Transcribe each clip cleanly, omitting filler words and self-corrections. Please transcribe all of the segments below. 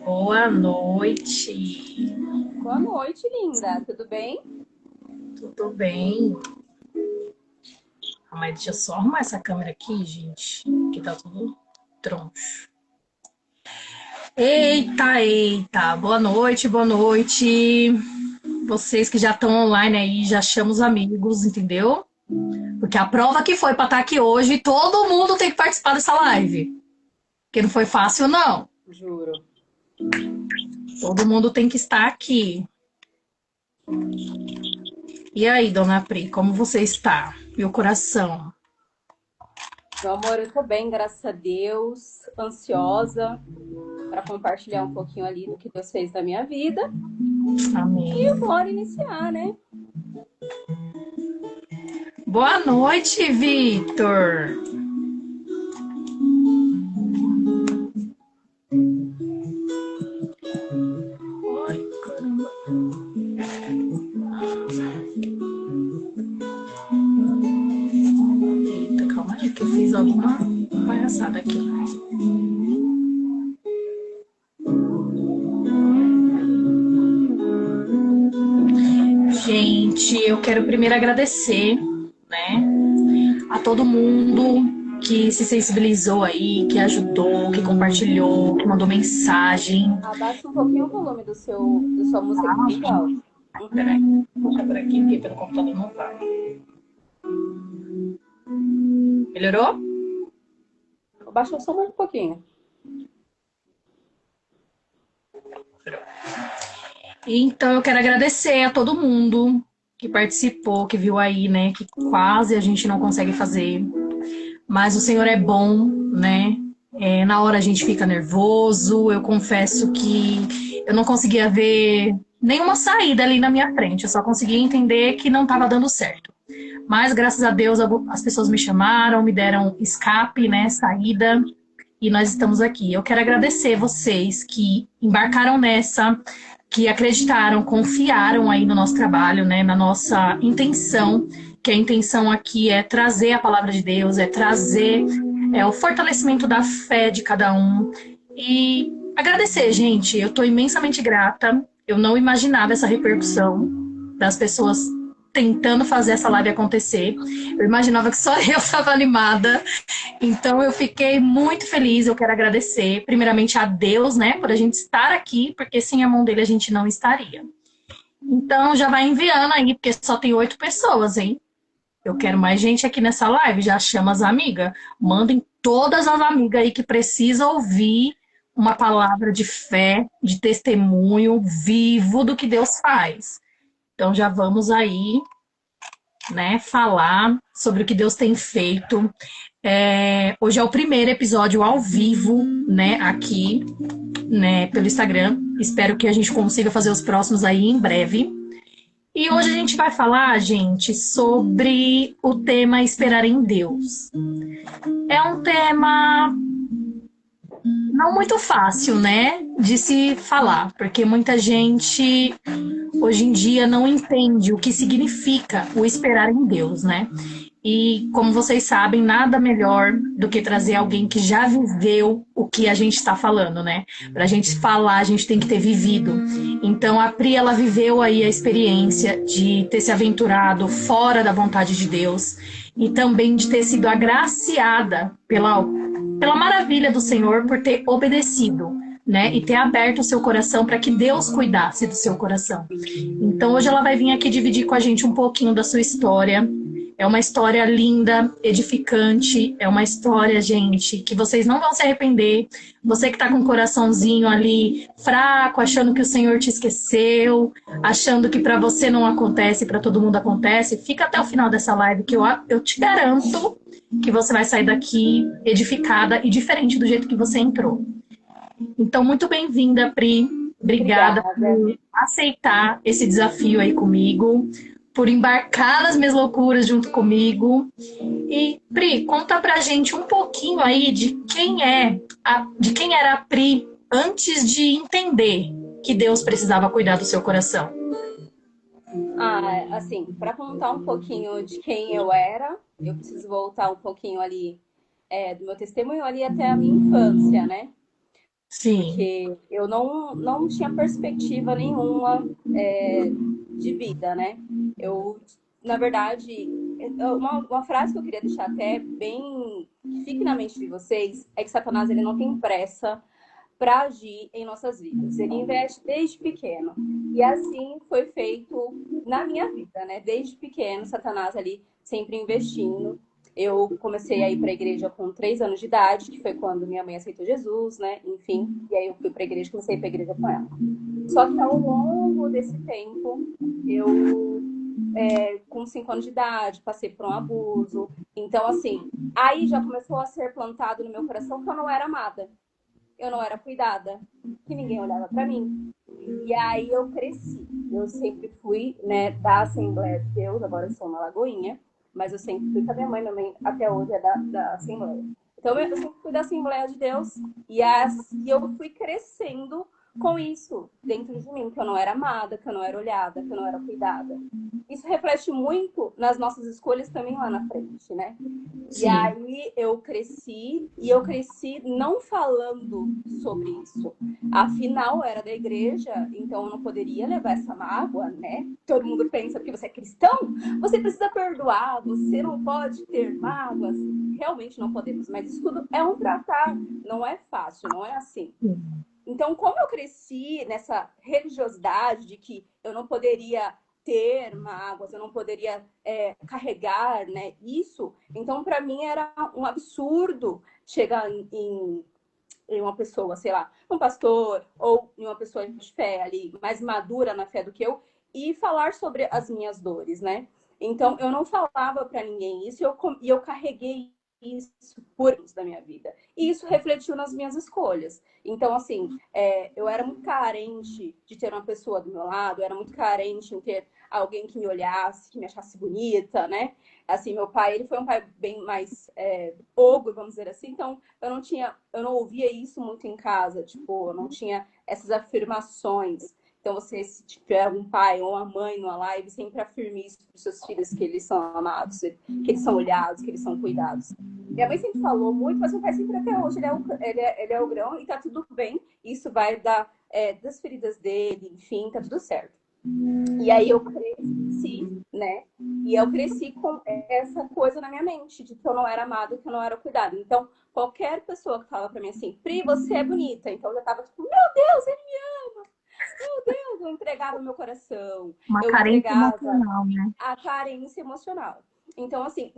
Boa noite. Boa noite, linda. Tudo bem? Tudo bem? Mas deixa eu só arrumar essa câmera aqui, gente, que tá tudo troncho. Eita, eita. Boa noite, boa noite. Vocês que já estão online aí, já chamam os amigos, entendeu? Porque a prova que foi pra estar aqui hoje, todo mundo tem que participar dessa live. Porque não foi fácil, não. Juro. Todo mundo tem que estar aqui. E aí, dona Pri, como você está? E o coração? Meu amor, eu tô bem, graças a Deus. Ansiosa para compartilhar um pouquinho ali do que Deus fez na minha vida. E Amém. bora iniciar, né? Boa noite, Vitor. Ai, caramba. Eita, calma aí, que eu fiz alguma palhaçada aqui. Gente, eu quero primeiro agradecer, né, a todo mundo que se sensibilizou aí, que ajudou, que compartilhou, que mandou mensagem. Abaixa um pouquinho o volume da sua música que tá muito alto. Peraí, deixa por aqui, porque pelo computador não vai. Melhorou? Abaixa só mais um pouquinho. Então eu quero agradecer a todo mundo que participou, que viu aí, né, que quase a gente não consegue fazer, mas o Senhor é bom, né? Na hora a gente fica nervoso. Eu confesso que eu não conseguia ver nenhuma saída ali na minha frente. Eu só conseguia entender que não estava dando certo. Mas graças a Deus as pessoas me chamaram, me deram escape, né, saída, e nós estamos aqui. Eu quero agradecer vocês que embarcaram nessa, que acreditaram, confiaram aí no nosso trabalho, né, na nossa intenção, que a intenção aqui é trazer a palavra de Deus, é trazer o fortalecimento da fé de cada um. E agradecer, gente. Eu estou imensamente grata. Eu não imaginava essa repercussão das pessoas tentando fazer essa live acontecer. Eu imaginava que só eu estava animada. Então eu fiquei muito feliz, eu quero agradecer primeiramente a Deus, né, por a gente estar aqui, porque sem a mão dele a gente não estaria. Então já vai enviando aí, porque só tem 8 pessoas, hein? Eu quero mais gente aqui nessa live, já chama as amigas. Mandem todas as amigas aí que precisam ouvir uma palavra de fé, de testemunho vivo do que Deus faz. Então já vamos aí, né, falar sobre o que Deus tem feito. Hoje é o primeiro episódio ao vivo, né, aqui, né, pelo Instagram. Espero que a gente consiga fazer os próximos aí em breve. E hoje a gente vai falar, gente, sobre o tema esperar em Deus. É um tema não muito fácil, né, de se falar, porque muita gente hoje em dia não entende o que significa o esperar em Deus, né? E como vocês sabem, nada melhor do que trazer alguém que já viveu o que a gente está falando, né? Para a gente falar, a gente tem que ter vivido. Então a Pri, ela viveu aí a experiência de ter se aventurado fora da vontade de Deus e também de ter sido agraciada pela maravilha do Senhor por ter obedecido, né? E ter aberto o seu coração para que Deus cuidasse do seu coração. Então hoje ela vai vir aqui dividir com a gente um pouquinho da sua história. É uma história linda, edificante, é uma história, gente, que vocês não vão se arrepender. Você que tá com o coraçãozinho ali fraco, achando que o Senhor te esqueceu, achando que para você não acontece, para todo mundo acontece, fica até o final dessa live que eu te garanto que você vai sair daqui edificada e diferente do jeito que você entrou. Então, muito bem-vinda, Pri. Obrigada Obrigada. por aceitar esse desafio aí comigo, por embarcar nas minhas loucuras junto comigo. E, Pri, conta pra gente um pouquinho aí de quem era a Pri antes de entender que Deus precisava cuidar do seu coração. Assim, para contar um pouquinho de quem eu era, eu preciso voltar um pouquinho ali do meu testemunho ali até a minha infância, né? Sim. porque eu não tinha perspectiva nenhuma de vida, né? Eu, na verdade, uma frase que eu queria deixar até bem que fique na mente de vocês é que Satanás ele não tem pressa para agir em nossas vidas. Ele investe desde pequeno. E assim foi feito na minha vida, né? Desde pequeno, Satanás ali sempre investindo. Eu comecei a ir para a igreja com 3 anos de idade, que foi quando minha mãe aceitou Jesus, né? Enfim, e aí eu fui para a igreja, comecei a ir para a igreja com ela. Só que ao longo desse tempo, eu, com 5 anos de idade, passei por um abuso. Então, assim, aí já começou a ser plantado no meu coração que eu não era amada, eu não era cuidada, que ninguém olhava para mim. E aí eu cresci. Eu sempre fui, né, da Assembleia de Deus, agora eu sou uma lagoinha, mas eu sempre fui com a minha mãe até hoje é da Assembleia. Então eu sempre fui da Assembleia de Deus e eu fui crescendo com isso dentro de mim, que eu não era amada, que eu não era olhada, que eu não era cuidada. Isso reflete muito nas nossas escolhas também lá na frente, né? E Sim. aí eu cresci, e eu cresci não falando sobre isso. Afinal, era da igreja, então eu não poderia levar essa mágoa, né? Todo mundo pensa que você é cristão, você precisa perdoar, você não pode ter mágoas. Realmente não podemos, mas isso tudo é um tratar, não é fácil, não é assim. Então, como eu cresci nessa religiosidade de que eu não poderia ter mágoas, eu não poderia carregar, né, isso, então para mim era um absurdo chegar em uma pessoa, sei lá, um pastor ou em uma pessoa de fé ali, mais madura na fé do que eu, e falar sobre as minhas dores, né? Então eu não falava para ninguém isso e eu carreguei isso por anos da minha vida. E isso refletiu nas minhas escolhas. Então, assim, eu era muito carente de ter uma pessoa do meu lado, eu era muito carente em ter alguém que me olhasse, que me achasse bonita, né? Assim, meu pai, ele foi um pai bem mais ogro, vamos dizer assim, então eu não ouvia isso muito em casa, tipo, eu não tinha essas afirmações. Então, você, se tiver um pai ou uma mãe numa live, sempre afirme isso para os seus filhos, que eles são amados, que eles são olhados, que eles são cuidados. Minha mãe sempre falou muito, mas meu pai sempre até hoje, ele é o grão e tá tudo bem. Isso vai das feridas dele, enfim, tá tudo certo. E aí eu cresci, né? E eu cresci com essa coisa na minha mente, de que eu não era amada, que eu não era cuidada. Então, qualquer pessoa que falava pra mim assim, Pri, você é bonita. Então, eu já tava tipo, meu Deus, ele me ama. Meu Deus, eu entregava meu coração. Uma Eu carência entregava emocional, né? a carência emocional. Então, assim,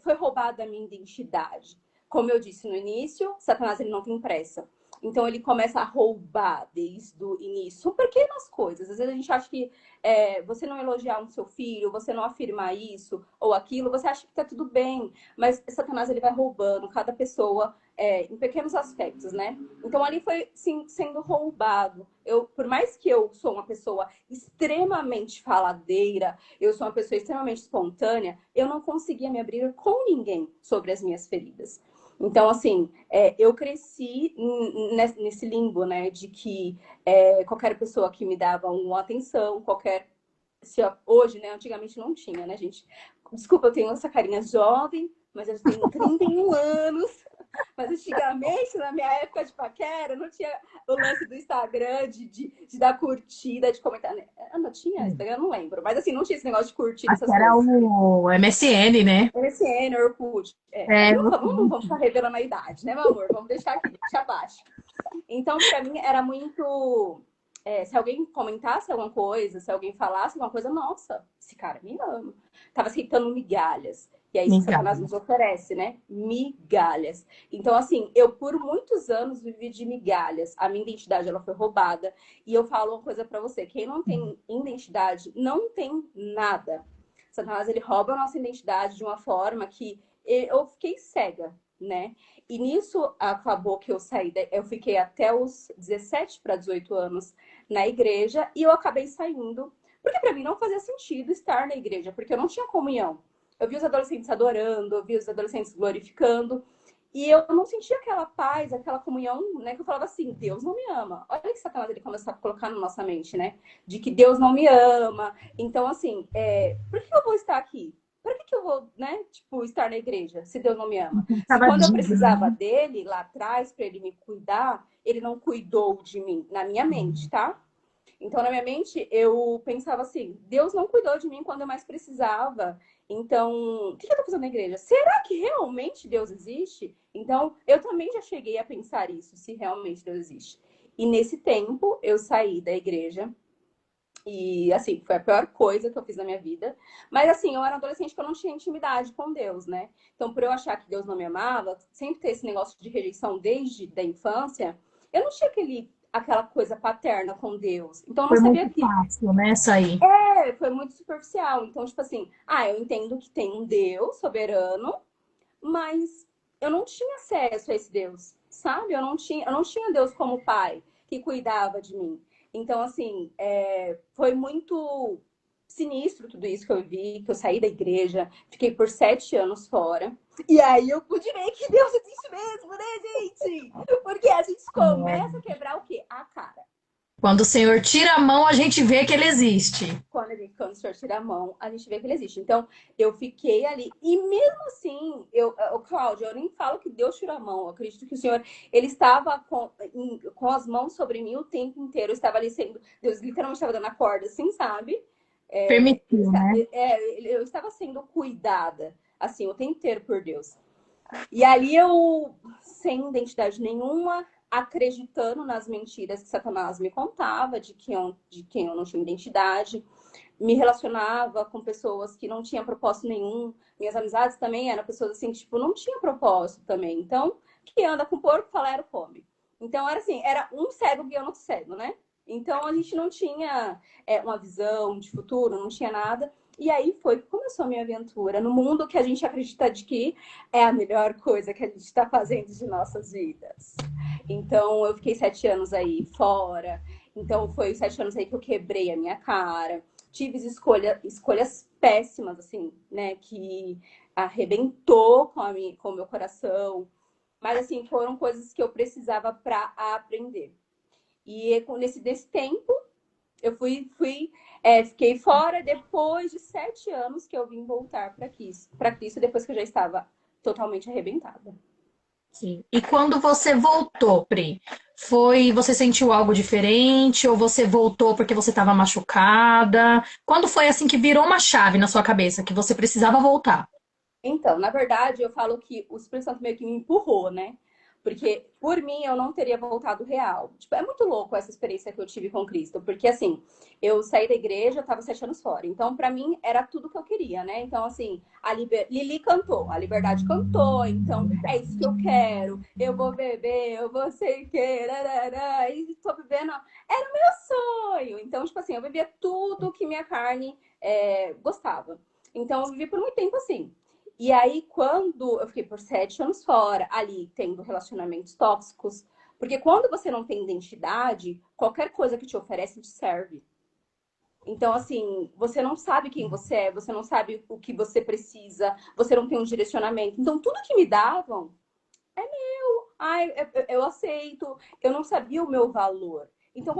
foi roubada a minha identidade. Como eu disse no início, Satanás ele não tem pressa. Então ele começa a roubar desde o início. São pequenas coisas. Às vezes a gente acha que você não elogiar um seu filho, você não afirmar isso ou aquilo, você acha que tá tudo bem. Mas Satanás ele vai roubando cada pessoa em pequenos aspectos, né? Então ali foi sim, sendo roubado. Por mais que eu sou uma pessoa extremamente faladeira, eu sou uma pessoa extremamente espontânea, eu não conseguia me abrir com ninguém sobre as minhas feridas. Então, assim, eu cresci nesse limbo, né, de que qualquer pessoa que me dava uma atenção, hoje, né, antigamente não tinha, né, gente? Desculpa, eu tenho essa carinha jovem, mas eu tenho 31 anos. Mas antigamente, na minha época de paquera, não tinha o lance do Instagram, de dar curtida, de comentar. Não tinha Instagram, eu não lembro. Mas assim, não tinha esse negócio de curtir Aqui essas era coisas. o MSN, né? MSN, Orkut. Mas É, não vamos ficar revelando a idade, né, meu amor? Vamos deixar aqui, deixa abaixo. Então, pra mim, era muito. Se alguém comentasse alguma coisa, se alguém falasse alguma coisa, nossa, esse cara me ama. Tava aceitando migalhas. E é isso que Satanás migalha. nos oferece, né? Migalhas. Então, assim, eu por muitos anos vivi de migalhas. A minha identidade, ela foi roubada. E eu falo uma coisa pra você. Quem não tem identidade, não tem nada. Satanás, ele rouba a nossa identidade de uma forma que eu fiquei cega, né? E nisso acabou que eu fiquei até os 17 para 18 anos na igreja e eu acabei saindo, porque para mim não fazia sentido estar na igreja, porque eu não tinha comunhão. Eu vi os adolescentes adorando, eu vi os adolescentes glorificando, e eu não sentia aquela paz, aquela comunhão, né? Que eu falava assim, Deus não me ama. Olha que Satanás ele começou a colocar na nossa mente, né? De que Deus não me ama. Então, assim, por que eu vou estar aqui? para que eu vou, né, tipo, estar na igreja se Deus não me ama? Se Tava quando eu digno, precisava né? dele lá atrás para ele me cuidar, ele não cuidou de mim, na minha mente, tá? Então, na minha mente, eu pensava assim: Deus não cuidou de mim quando eu mais precisava. Então, o que eu tô fazendo na igreja? Será que realmente Deus existe? Então, eu também já cheguei a pensar isso, se realmente Deus existe. E nesse tempo, eu saí da igreja. E, assim, foi a pior coisa que eu fiz na minha vida. Mas, assim, eu era um adolescente que eu não tinha intimidade com Deus, né? Então, por eu achar que Deus não me amava, sempre ter esse negócio de rejeição desde a infância, eu não tinha aquela coisa paterna com Deus. Então, eu não Foi sabia muito que fácil, né, sair. foi muito superficial. Então, tipo assim, eu entendo que tem um Deus soberano, mas eu não tinha acesso a esse Deus, sabe? Eu não tinha Deus como pai que cuidava de mim. Então, assim, foi muito sinistro tudo isso que eu vi, que eu saí da igreja, fiquei por 7 anos fora. E aí eu pude ver que Deus existe mesmo, né, gente? Porque a gente começa a quebrar o quê? A cara. Quando o Senhor tira a mão, a gente vê que ele existe. Quando o senhor tira a mão, a gente vê que ele existe. Então, eu fiquei ali. E mesmo assim, Cláudio, eu nem falo que Deus tirou a mão. Eu acredito que o senhor, ele estava com as mãos sobre mim o tempo inteiro. Eu estava ali sendo. Deus literalmente estava dando a corda, assim, sabe? Permitiu, né? Eu estava sendo cuidada, assim, o tempo inteiro por Deus. E ali eu, sem identidade nenhuma, acreditando nas mentiras que Satanás me contava, de quem eu não tinha identidade, me relacionava com pessoas que não tinham propósito nenhum. Minhas amizades também eram pessoas assim que, tipo, não tinham propósito também. Então, que anda com porco, faleiro come. Então, era assim, era um cego guiando outro cego, né? Então, a gente não tinha uma visão de futuro, não tinha nada. E aí foi que começou a minha aventura no mundo que a gente acredita de que é a melhor coisa que a gente está fazendo de nossas vidas. Então, eu fiquei 7 anos aí fora. Então, foi 7 anos aí que eu quebrei a minha cara. Tive escolhas péssimas, assim, né? Que arrebentou com o meu coração. Mas, assim, foram coisas que eu precisava para aprender. E nesse tempo, eu fiquei fora depois de 7 anos que eu vim voltar para Cristo, depois que eu já estava totalmente arrebentada. Sim. E quando você voltou, Pri, você sentiu algo diferente ou você voltou porque você estava machucada? Quando foi assim que virou uma chave na sua cabeça que você precisava voltar? Então, na verdade, eu falo que o Espírito Santo meio que me empurrou, né? Porque por mim eu não teria voltado real. Tipo, é muito louco essa experiência que eu tive com Cristo, porque assim, eu saí da igreja, eu tava 7 anos fora. Então, pra mim era tudo que eu queria, né? Então, assim, Lili cantou, a Liberdade cantou, então é isso que eu quero. Eu vou beber, eu vou sei o quê, rarará, e tô vivendo. Era o meu sonho. Então, tipo assim, eu vivia tudo que minha carne gostava. Então, eu vivi por muito tempo assim. E aí, quando eu fiquei por 7 anos fora, ali tendo relacionamentos tóxicos, porque quando você não tem identidade, qualquer coisa que te oferece te serve. Então, assim, você não sabe quem você é, você não sabe o que você precisa, você não tem um direcionamento. Então, tudo que me davam, ai, eu aceito, eu não sabia o meu valor. Então,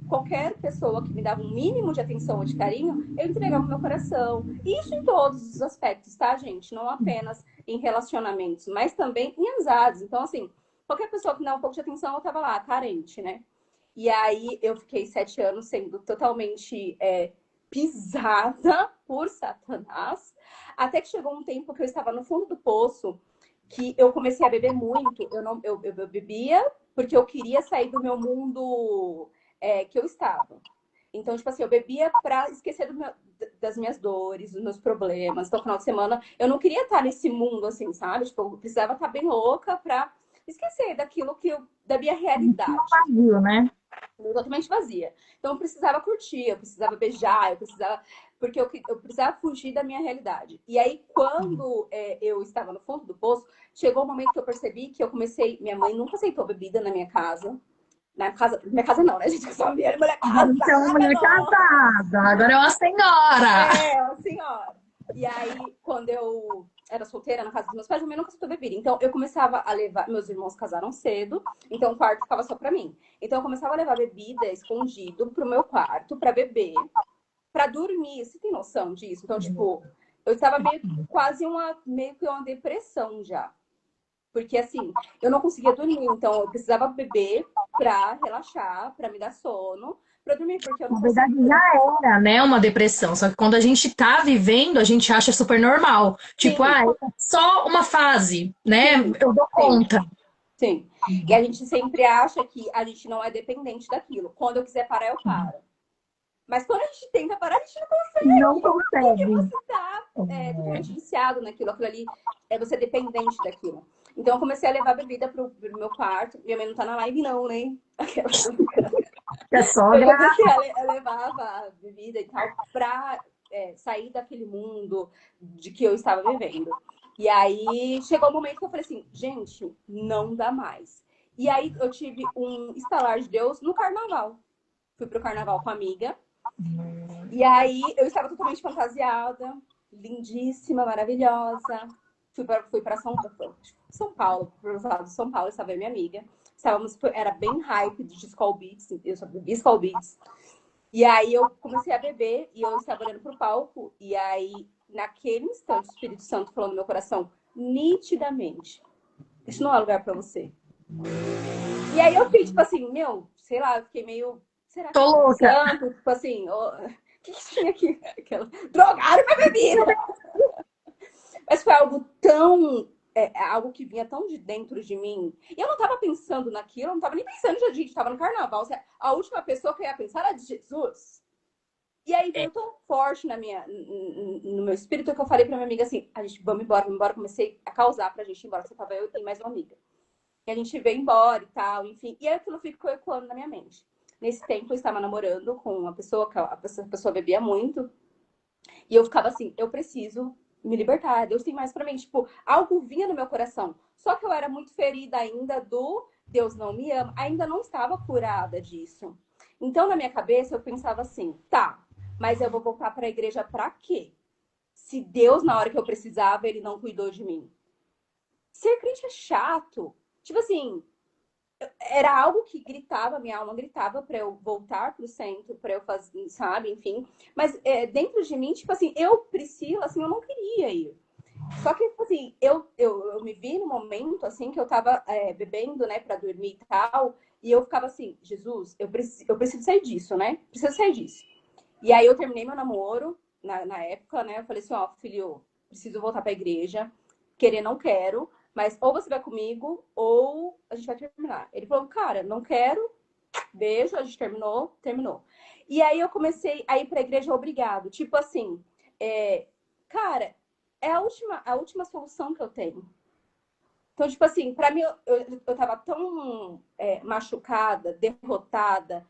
qualquer pessoa que me dava um mínimo de atenção ou de carinho, eu entregava o meu coração. Isso em todos os aspectos, tá, gente? Não apenas em relacionamentos, mas também em amizades. Então, assim, qualquer pessoa que me dava um pouco de atenção, eu tava lá, carente, né? E aí eu fiquei 7 anos sendo totalmente pisada por Satanás, até que chegou um tempo que eu estava no fundo do poço, que eu comecei a beber muito. Eu bebia porque eu queria sair do meu mundo que eu estava. Então, tipo assim, eu bebia pra esquecer das minhas dores, dos meus problemas. Então, no final de semana, eu não queria estar nesse mundo, assim, sabe? Tipo, eu precisava estar bem louca pra esquecer da minha realidade Vazio, né? totalmente vazia. Então eu precisava curtir, eu precisava beijar, porque eu precisava fugir da minha realidade. E aí, quando eu estava no fundo do poço, chegou um momento que eu percebi que eu comecei. Minha mãe nunca aceitou bebida na minha casa. Minha casa não, né, gente? Eu sou uma mulher Agora você é uma casada, mulher não. casada, agora é uma senhora. Assim, ó. E aí, quando eu era solteira na casa dos meus pais, eu também nunca aceitou bebida. Então, eu começava a levar. Meus irmãos casaram cedo, então o quarto ficava só pra mim. Então, eu começava a levar bebida escondido pro meu quarto pra beber, pra dormir. Você tem noção disso? Então, tipo, Eu estava meio que uma depressão já. Porque, assim, eu não conseguia dormir. Então, eu precisava beber pra relaxar, pra me dar sono, pra dormir, porque eu não Na verdade, conseguia. já era, né, uma depressão. Só que quando a gente tá vivendo, a gente acha super normal. Tipo, Sim, ah, é só uma fase, né? sim, Eu dou sim, conta. sim. E a gente sempre acha que a gente não é dependente daquilo. Quando eu quiser parar, eu paro. Mas quando a gente tenta parar, a gente não Não consegue. Porque consegue. você tá totalmente viciado naquilo. Aquilo ali é você dependente daquilo. Então eu comecei a levar bebida pro meu quarto. Minha mãe não tá na live, não, né? Aquela tô brincando. É Eu sogra. comecei a levar a bebida e tal pra sair daquele mundo de que eu estava vivendo. E aí chegou o momento que eu falei assim, gente, não dá mais. E aí eu tive um estalar de Deus no carnaval. Fui pro carnaval com a amiga. E aí eu estava totalmente fantasiada, lindíssima, maravilhosa. Fui para São Paulo, pro lado de São Paulo, estava eu e minha amiga. Era bem hype de Skull Beats, eu só bebi Skull Beats. E aí eu comecei a beber e eu estava olhando pro palco. E aí, naquele instante, o Espírito Santo falou no meu coração, nitidamente: isso não é lugar para você. E aí eu fiquei, tipo assim, meu, sei lá, eu fiquei meio. Será que é Tô Espírito louca. Santo? Tipo assim, o que tinha aqui? Aquela. Drogado com a bebida! Mas foi algo tão. Algo que vinha tão de dentro de mim. E eu não tava pensando naquilo, eu não tava nem pensando, já, gente, tava no carnaval. A última pessoa que eu ia pensar era de Jesus. E aí veio tão forte no meu espírito que eu falei pra minha amiga assim: a gente, vamos embora, vamos embora. Comecei a causar pra gente ir embora. Só tava eu e mais uma amiga. E a gente veio embora e tal, enfim. E aí aquilo ficou ecoando na minha mente. Nesse tempo eu estava namorando com uma pessoa, que a pessoa bebia muito. E eu ficava assim, eu preciso me libertar, Deus tem mais pra mim. Tipo, algo vinha no meu coração. Só que eu era muito ferida ainda do Deus não me ama. Ainda não estava curada disso. Então, na minha cabeça, eu pensava assim, tá, mas eu vou voltar pra igreja pra quê? Se Deus, na hora que eu precisava, ele não cuidou de mim. Ser crente é chato. Tipo assim, era algo que gritava, minha alma gritava para eu voltar pro centro, para eu fazer, sabe, enfim. Mas dentro de mim, tipo assim, eu, Priscila, assim, eu não queria ir. Só que, tipo assim, eu me vi no momento, assim, que eu tava bebendo, né, pra dormir e tal, e eu ficava assim, Jesus, eu preciso sair disso, né? Preciso sair disso. E aí eu terminei meu namoro, na época, né, eu falei assim, ó, filho, preciso voltar pra igreja, querer não quero, mas ou você vai comigo, ou a gente vai terminar. Ele falou, cara, não quero, beijo, a gente terminou, terminou. E aí eu comecei a ir pra igreja obrigado. Tipo assim, cara, é a última solução que eu tenho. Então, tipo assim, pra mim, eu tava tão machucada, derrotada,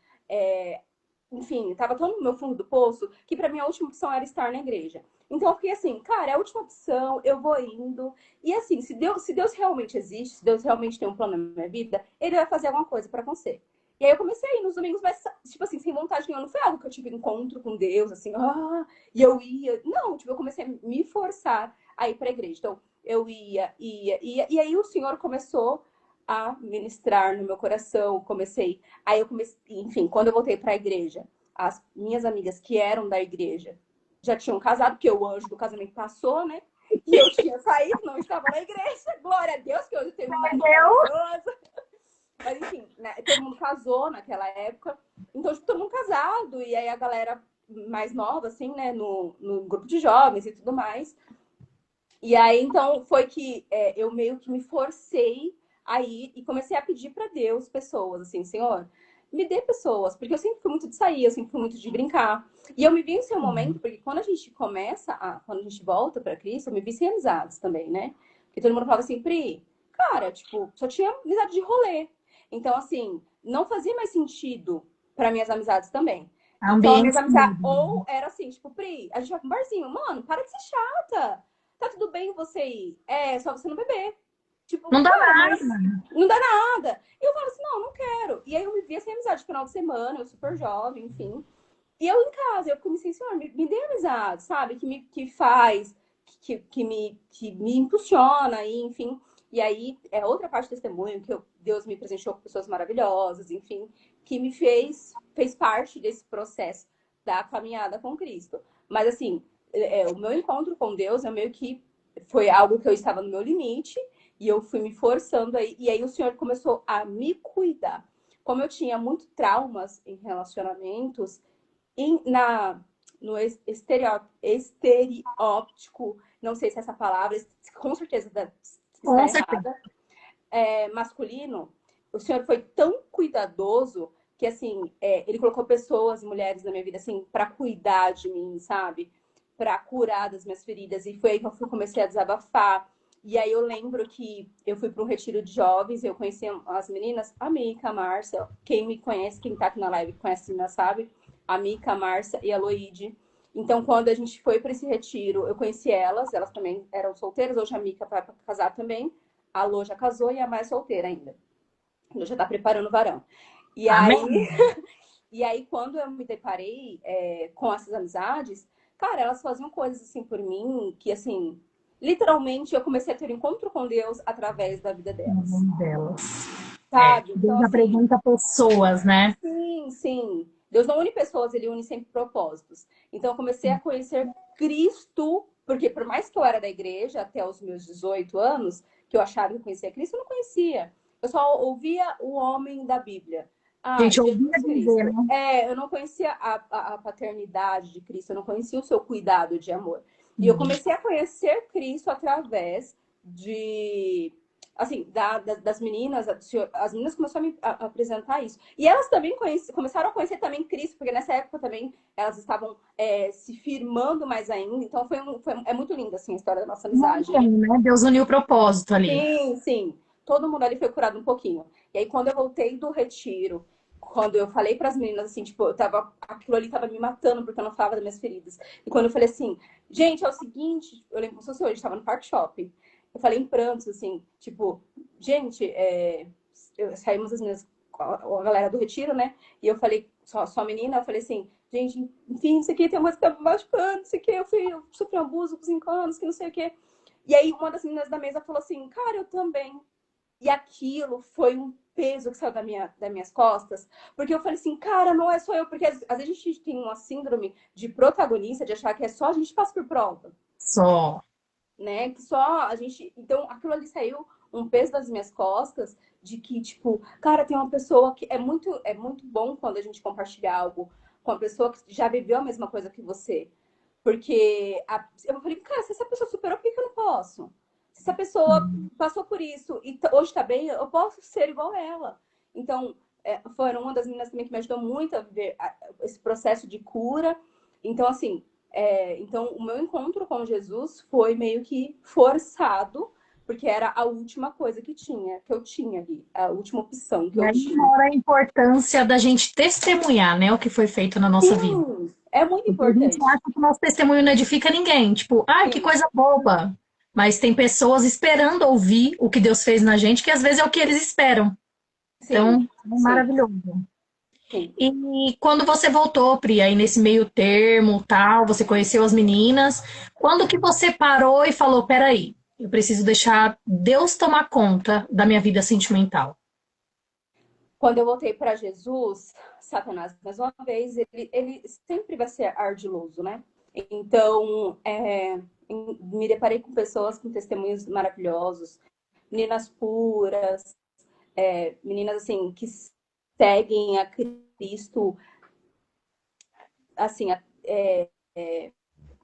enfim, tava tão no meu fundo do poço, que pra mim a última opção era estar na igreja. Então eu fiquei assim, cara, é a última opção, eu vou indo. E assim, se Deus realmente existe, se Deus realmente tem um plano na minha vida, ele vai fazer alguma coisa pra você. E aí eu comecei a ir nos domingos, mas, tipo assim, sem vontade nenhuma. Não foi algo que eu tive encontro com Deus, assim, e eu ia. Não, tipo, eu comecei a me forçar a ir pra igreja. Então, eu ia. E aí o Senhor começou a ministrar no meu coração. Aí eu comecei, enfim, quando eu voltei para a igreja, as minhas amigas que eram da igreja já tinham casado, porque o anjo do casamento passou, né? E eu tinha saído, não estava na igreja. Glória a Deus, que hoje eu tenho um marido Perdeu. maravilhoso. Mas enfim, né, todo mundo casou naquela época. Então, tipo, todo mundo casado. E aí a galera mais nova, assim, né, no grupo de jovens e tudo mais. E aí, então, foi que eu meio que me forcei a ir e comecei a pedir para Deus pessoas, assim, Senhor, me dê pessoas, porque eu sempre fui muito de sair, eu sempre fui muito de brincar. E eu me vi em seu momento, porque quando a gente quando a gente volta para Cristo, eu me vi sem amizades também, né? Porque todo mundo falava assim, Pri, cara, tipo, só tinha amizade de rolê. Então, assim, não fazia mais sentido para minhas amizades também. Então, as minhas Ambiente. amizades, ou era assim, tipo, Pri, a gente vai pra um barzinho, mano, para de ser chata. Tá tudo bem você ir. É só você não beber. Tipo, Não dá cara, mas nada. não dá nada. E eu falo assim, não, não quero. E aí eu me via sem amizade, final de semana, eu super jovem, enfim. E eu em casa, eu comecei assim, senhor, me dê amizade, sabe? Que faz, que me impulsiona, e, enfim. E aí, é outra parte do testemunho, que Deus me presenteou com pessoas maravilhosas, enfim, que fez parte desse processo da caminhada com Cristo. Mas assim, o meu encontro com Deus é meio que foi algo que eu estava no meu limite e eu fui me forçando aí. E aí o Senhor começou a me cuidar. Como eu tinha muito traumas em relacionamentos, na, no estereóptico, não sei se essa palavra, com certeza está Com certeza. errada, masculino, o Senhor foi tão cuidadoso que, assim, ele colocou pessoas, mulheres na minha vida, assim, para cuidar de mim, sabe? Para curar das minhas feridas. E foi aí que eu comecei a desabafar. E aí eu lembro que eu fui para um retiro de jovens, eu conheci as meninas, a Mica, a Márcia, quem me conhece, quem tá aqui na live conhece, já sabe, a Mica, a Márcia e a Loide. Então, quando a gente foi para esse retiro, eu conheci elas também eram solteiras, hoje a Mica vai casar também, a Lô já casou e a mais solteira ainda. A Lô já tá preparando o varão. E aí, Amém? e aí quando eu me deparei com essas amizades, cara, elas faziam coisas assim por mim que, assim, literalmente eu comecei a ter um encontro com Deus através da vida No delas. nome delas. É, Sabe? Então, Deus assim, apresenta pessoas, né? sim, sim. Deus não une pessoas, ele une sempre propósitos. Então, eu comecei a conhecer Cristo, porque por mais que eu era da igreja até os meus 18 anos, que eu achava que eu conhecia Cristo, eu não conhecia. Eu só ouvia o homem da Bíblia. A Ah, gente ouvia Jesus dizer, Cristo. né? Eu não conhecia a paternidade de Cristo, eu não conhecia o seu cuidado de amor. E eu comecei a conhecer Cristo através de assim, das meninas, as meninas começaram a me apresentar isso. E elas também começaram a conhecer também Cristo, porque nessa época também elas estavam se firmando mais ainda. Então é muito linda assim, a história da nossa Muito amizade. bem, né? Deus uniu o propósito ali. Sim, sim. Todo mundo ali foi curado um pouquinho. E aí, quando eu voltei do retiro, quando eu falei para as meninas assim, tipo, aquilo ali tava me matando porque eu não falava das minhas feridas. E quando eu falei assim, gente, é o seguinte, eu lembro como se fosse hoje, estava no Park Shopping. Eu falei em prantos, assim, tipo, gente, saímos as minhas, a galera do retiro, né? E eu falei, só menina, eu falei assim, gente, enfim, isso aqui tem uma coisa que tá me machucando, isso aqui, eu sofri um abuso com 5 anos, que não sei o quê. E aí uma das meninas da mesa falou assim, cara, eu também. E aquilo foi um peso que saiu das minhas costas, porque eu falei assim, cara, não é só eu, porque às vezes a gente tem uma síndrome de protagonista, de achar que é só a gente que passa por prova, Só. né? Que só a gente. Então aquilo ali saiu um peso das minhas costas de que, tipo, cara, tem uma pessoa que é muito bom quando a gente compartilha algo com uma pessoa que já viveu a mesma coisa que você. Porque eu falei, cara, se essa pessoa superou, por que eu não posso? Se essa pessoa passou por isso e hoje tá bem, eu posso ser igual a ela. Então, foram uma das meninas também que me ajudou muito a viver esse processo de cura. Então, assim, então o meu encontro com Jesus foi meio que forçado, porque era a última coisa que eu tinha ali, a última opção que E eu aí tinha. mora a importância da gente testemunhar, né, o que foi feito na nossa vida. Sim, é muito Porque a gente importante. acha que o nosso testemunho não edifica ninguém. Tipo, ai, que Sim, coisa boba. Mas tem pessoas esperando ouvir o que Deus fez na gente, que às vezes é o que eles esperam. sim, Então, é sim, maravilhoso. sim. E quando você voltou, Pri, aí nesse meio termo, tal, você conheceu as meninas, quando que você parou e falou, peraí, eu preciso deixar Deus tomar conta da minha vida sentimental? Quando eu voltei para Jesus, Satanás, mais uma vez, ele sempre vai ser ardiloso, né? Então, me deparei com pessoas com testemunhos maravilhosos, meninas puras, meninas assim que seguem a Cristo, assim,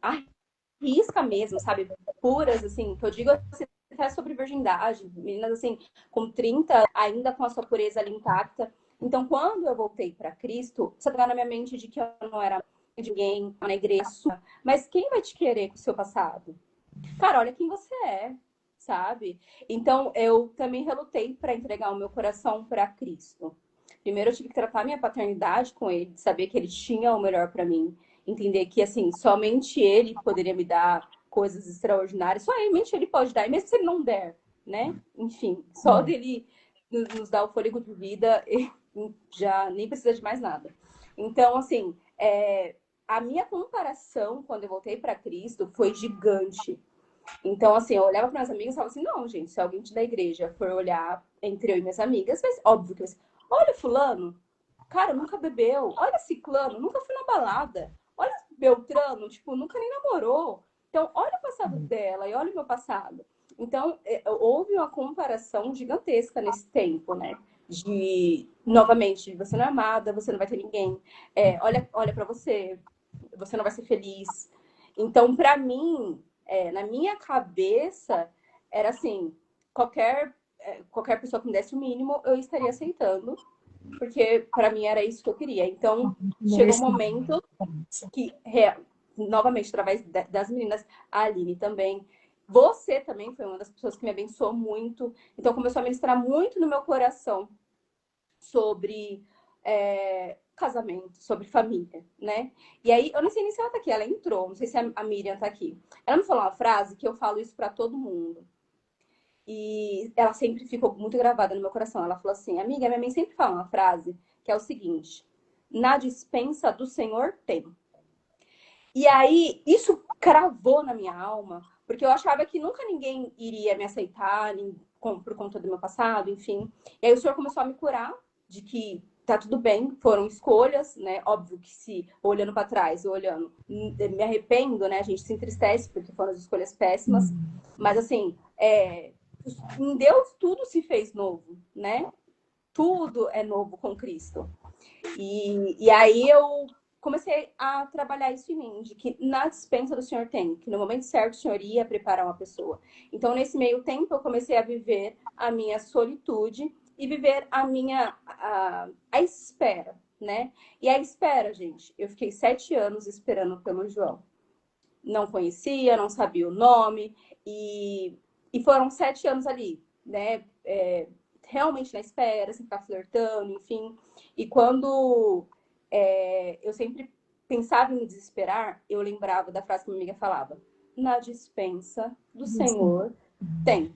arrisca mesmo, sabe? Puras, assim, que eu digo assim, até sobre virgindade, meninas assim, com 30 ainda com a sua pureza ali intacta. Então, quando eu voltei para Cristo, você tá na minha mente de que eu não era de ninguém na igreja, mas quem vai te querer com o seu passado? Cara, olha quem você é, sabe? Então, eu também relutei para entregar o meu coração para Cristo. Primeiro, eu tive que tratar minha paternidade com ele, saber que ele tinha o melhor para mim, entender que assim somente ele poderia me dar coisas extraordinárias, somente ele pode dar, e mesmo se ele não der, né? Enfim, só dele nos dar o fôlego de vida, já nem precisa de mais nada. Então, assim, a minha comparação quando eu voltei para Cristo foi gigante. Então, assim, eu olhava para minhas amigas e falava assim: não, gente, se alguém da igreja for olhar entre eu e minhas amigas, vai ser óbvio que vai ser, olha, Fulano, cara, nunca bebeu. Olha, Ciclano, nunca fui na balada. Olha, Beltrano, tipo, nunca nem namorou. Então, olha o passado dela e olha o meu passado. Então, houve uma comparação gigantesca nesse tempo, né? De, novamente, você não é amada, você não vai ter ninguém. Olha para você, você não vai ser feliz. Então, para mim, na minha cabeça, era assim, qualquer pessoa que me desse o mínimo, eu estaria aceitando, porque para mim era isso que eu queria. Então, chegou um momento que, novamente, através das meninas, a Aline também, você também foi uma das pessoas que me abençoou muito. Então, começou a ministrar muito no meu coração sobre casamento, sobre família, né? E aí, eu não sei nem se ela tá aqui, ela entrou, não sei se a Miriam tá aqui. Ela me falou uma frase que eu falo isso para todo mundo. E ela sempre ficou muito gravada no meu coração. Ela falou assim, amiga, minha mãe sempre fala uma frase que é o seguinte: na dispensa do Senhor tem. E aí, isso cravou na minha alma, porque eu achava que nunca ninguém iria me aceitar por conta do meu passado, enfim. E aí o Senhor começou a me curar de que tá tudo bem, foram escolhas, né? Óbvio que se olhando para trás, olhando, me arrependo, né? A gente se entristece porque foram as escolhas péssimas, mas assim, em Deus tudo se fez novo, né? Tudo é novo com Cristo. E aí eu comecei a trabalhar isso em mim, de que na dispensa do Senhor tem, que no momento certo o Senhor ia preparar uma pessoa. Então, nesse meio tempo, eu comecei a viver a minha solitude e viver a espera, né? E a espera, gente, eu fiquei 7 anos esperando pelo João. Não conhecia, não sabia o nome, e foram 7 anos ali, né? Realmente na espera, sem ficar flertando, enfim. E quando eu sempre pensava em me desesperar, eu lembrava da frase que minha amiga falava: na dispensa do Senhor tem.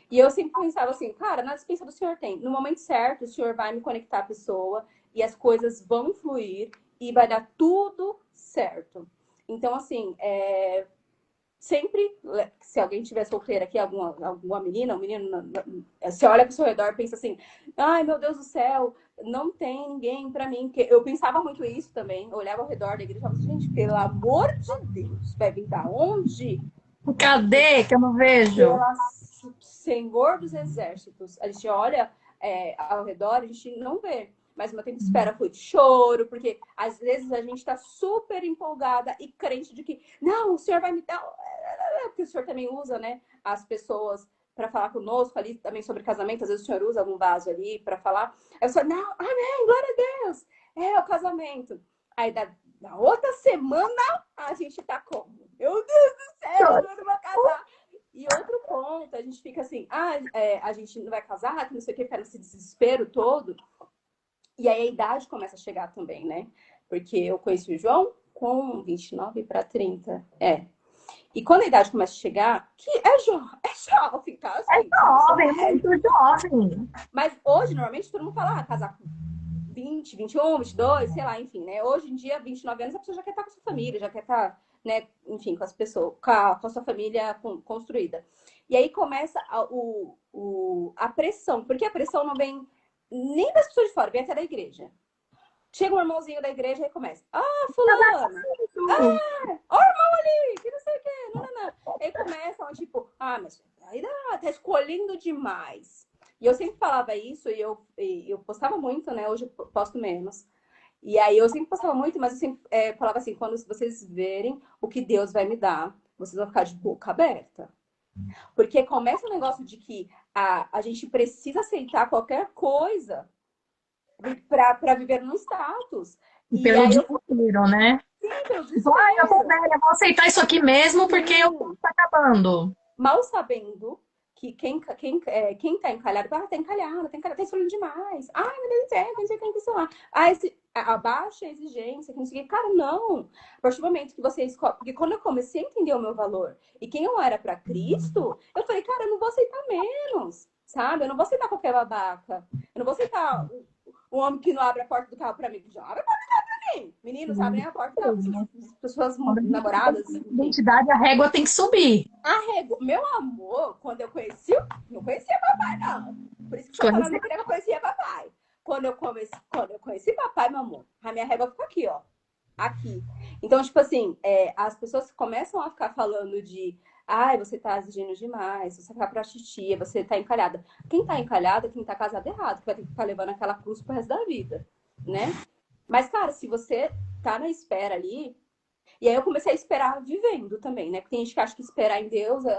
E eu sempre pensava assim, cara, na dispensa do Senhor tem. No momento certo, o Senhor vai me conectar à pessoa e as coisas vão fluir e vai dar tudo certo. Então, assim, sempre, se alguém tiver solteira aqui, alguma menina, um menino, você olha pro seu redor e pensa assim, ai meu Deus do céu, não tem ninguém pra mim. Porque eu pensava muito isso também, eu olhava ao redor da igreja e falava assim, gente, pelo amor de Deus, vai vir da onde? Cadê que eu não vejo? Pela Senhor dos Exércitos. A gente olha ao redor, a gente não vê. Mas o meu tempo de espera foi de choro, porque às vezes a gente está super empolgada e crente de que, não, o Senhor vai me dar. Porque o Senhor também usa, né, as pessoas para falar conosco ali também sobre casamento. Às vezes o Senhor usa algum vaso ali para falar. Aí o Senhor, não, amém, glória a Deus, é o casamento. Aí na outra semana a gente tá como? Meu Deus do céu, eu não vou casar. E outro ponto, a gente fica assim, a gente não vai casar, que não sei o que, fica nesse desespero todo. E aí a idade começa a chegar também, né? Porque eu conheci o João com 29 para 30. E quando a idade começa a chegar, que é jovem, tá? Assim, Jovem, muito jovem. mas hoje, normalmente, todo mundo fala, casar com 20, 21, 22, sei lá, enfim, né? Hoje em dia, 29 anos, a pessoa já quer estar com a sua família, já quer estar, né, enfim, com as pessoas, com a sua família construída. E aí começa a pressão, porque a pressão não vem nem das pessoas de fora, vem até da igreja. Chega um irmãozinho da igreja e começa, fulano, ó o irmão ali, que não sei o quê, não. Aí começam, tipo, mas aí tá escolhendo demais. E eu sempre falava isso, e eu postava muito, né? Hoje eu posto menos. E aí eu sempre postava muito, mas eu sempre falava assim, quando vocês verem o que Deus vai me dar, vocês vão ficar de boca aberta. Porque começa um negócio de que a gente precisa aceitar qualquer coisa para viver num status. E pelo dinheiro, né? Sim, pelo Eu tô desespero. velha, vou aceitar isso aqui mesmo porque eu tô acabando. Mal sabendo que quem tá encalhado, tá encalhado, tá escolhendo demais. Ai, meu Deus do céu, não sei quem que lá. Abaixa a exigência, que não sei o que. Cara, não. A partir do momento que você escolhe. Porque quando eu comecei a entender o meu valor e quem eu era para Cristo, eu falei, cara, eu não vou aceitar menos, sabe? Eu não vou aceitar qualquer babaca. Eu não vou aceitar o homem que não abre a porta do carro para mim. Já abre a porta do carro para mim. Meninos abrem a porta para suas namoradas. Identidade, a régua tem que subir. Meu amor, quando eu conheci, não conhecia papai, não. Por isso que eu falando que eu conhecia papai. Quando eu conheci papai, meu amor, a minha régua ficou aqui, ó. Aqui. Então, tipo assim, as pessoas começam a ficar falando de ai, você tá exigindo demais, você vai pra titia, você tá encalhada. Quem tá encalhada é quem tá casado errado, que vai ter que ficar levando aquela cruz pro resto da vida, né? Mas, cara, se você tá na espera ali, e aí eu comecei a esperar vivendo também, né? Porque tem gente que acha que esperar em Deus é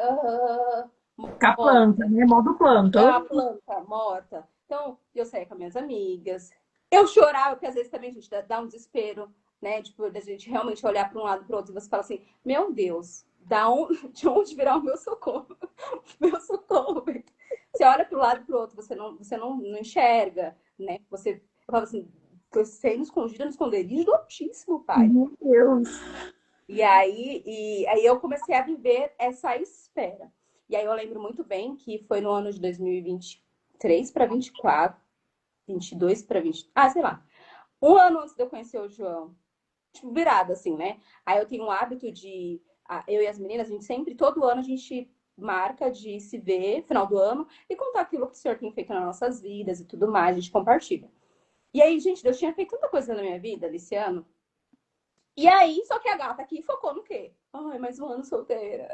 Com a planta, morta. né? Modo planta. É uma planta morta. Então, eu saía com as minhas amigas. Eu chorava, porque às vezes também a gente dá um desespero, né? Tipo, da gente realmente olhar para um lado e para outro e você fala assim: Meu Deus, de onde virá o meu socorro? Meu socorro. Você olha para um lado e para o outro, você não enxerga, né? Eu falo assim: Sendo escondida no esconderijo do Altíssimo, Pai. Meu Deus. E aí eu comecei a viver essa espera. E aí eu lembro muito bem que foi no ano de 2023 para 24, 22 para 20, sei lá. Um ano antes de eu conhecer o João, tipo, virada assim, né? Aí eu tenho um hábito de eu e as meninas, a gente sempre, todo ano a gente marca de se ver, final do ano, e contar aquilo que o Senhor tem feito nas nossas vidas e tudo mais, a gente compartilha. E aí, gente, Deus tinha feito tanta coisa na minha vida nesse ano. E aí, só que a gata aqui focou no quê? Ai, mais um ano solteira.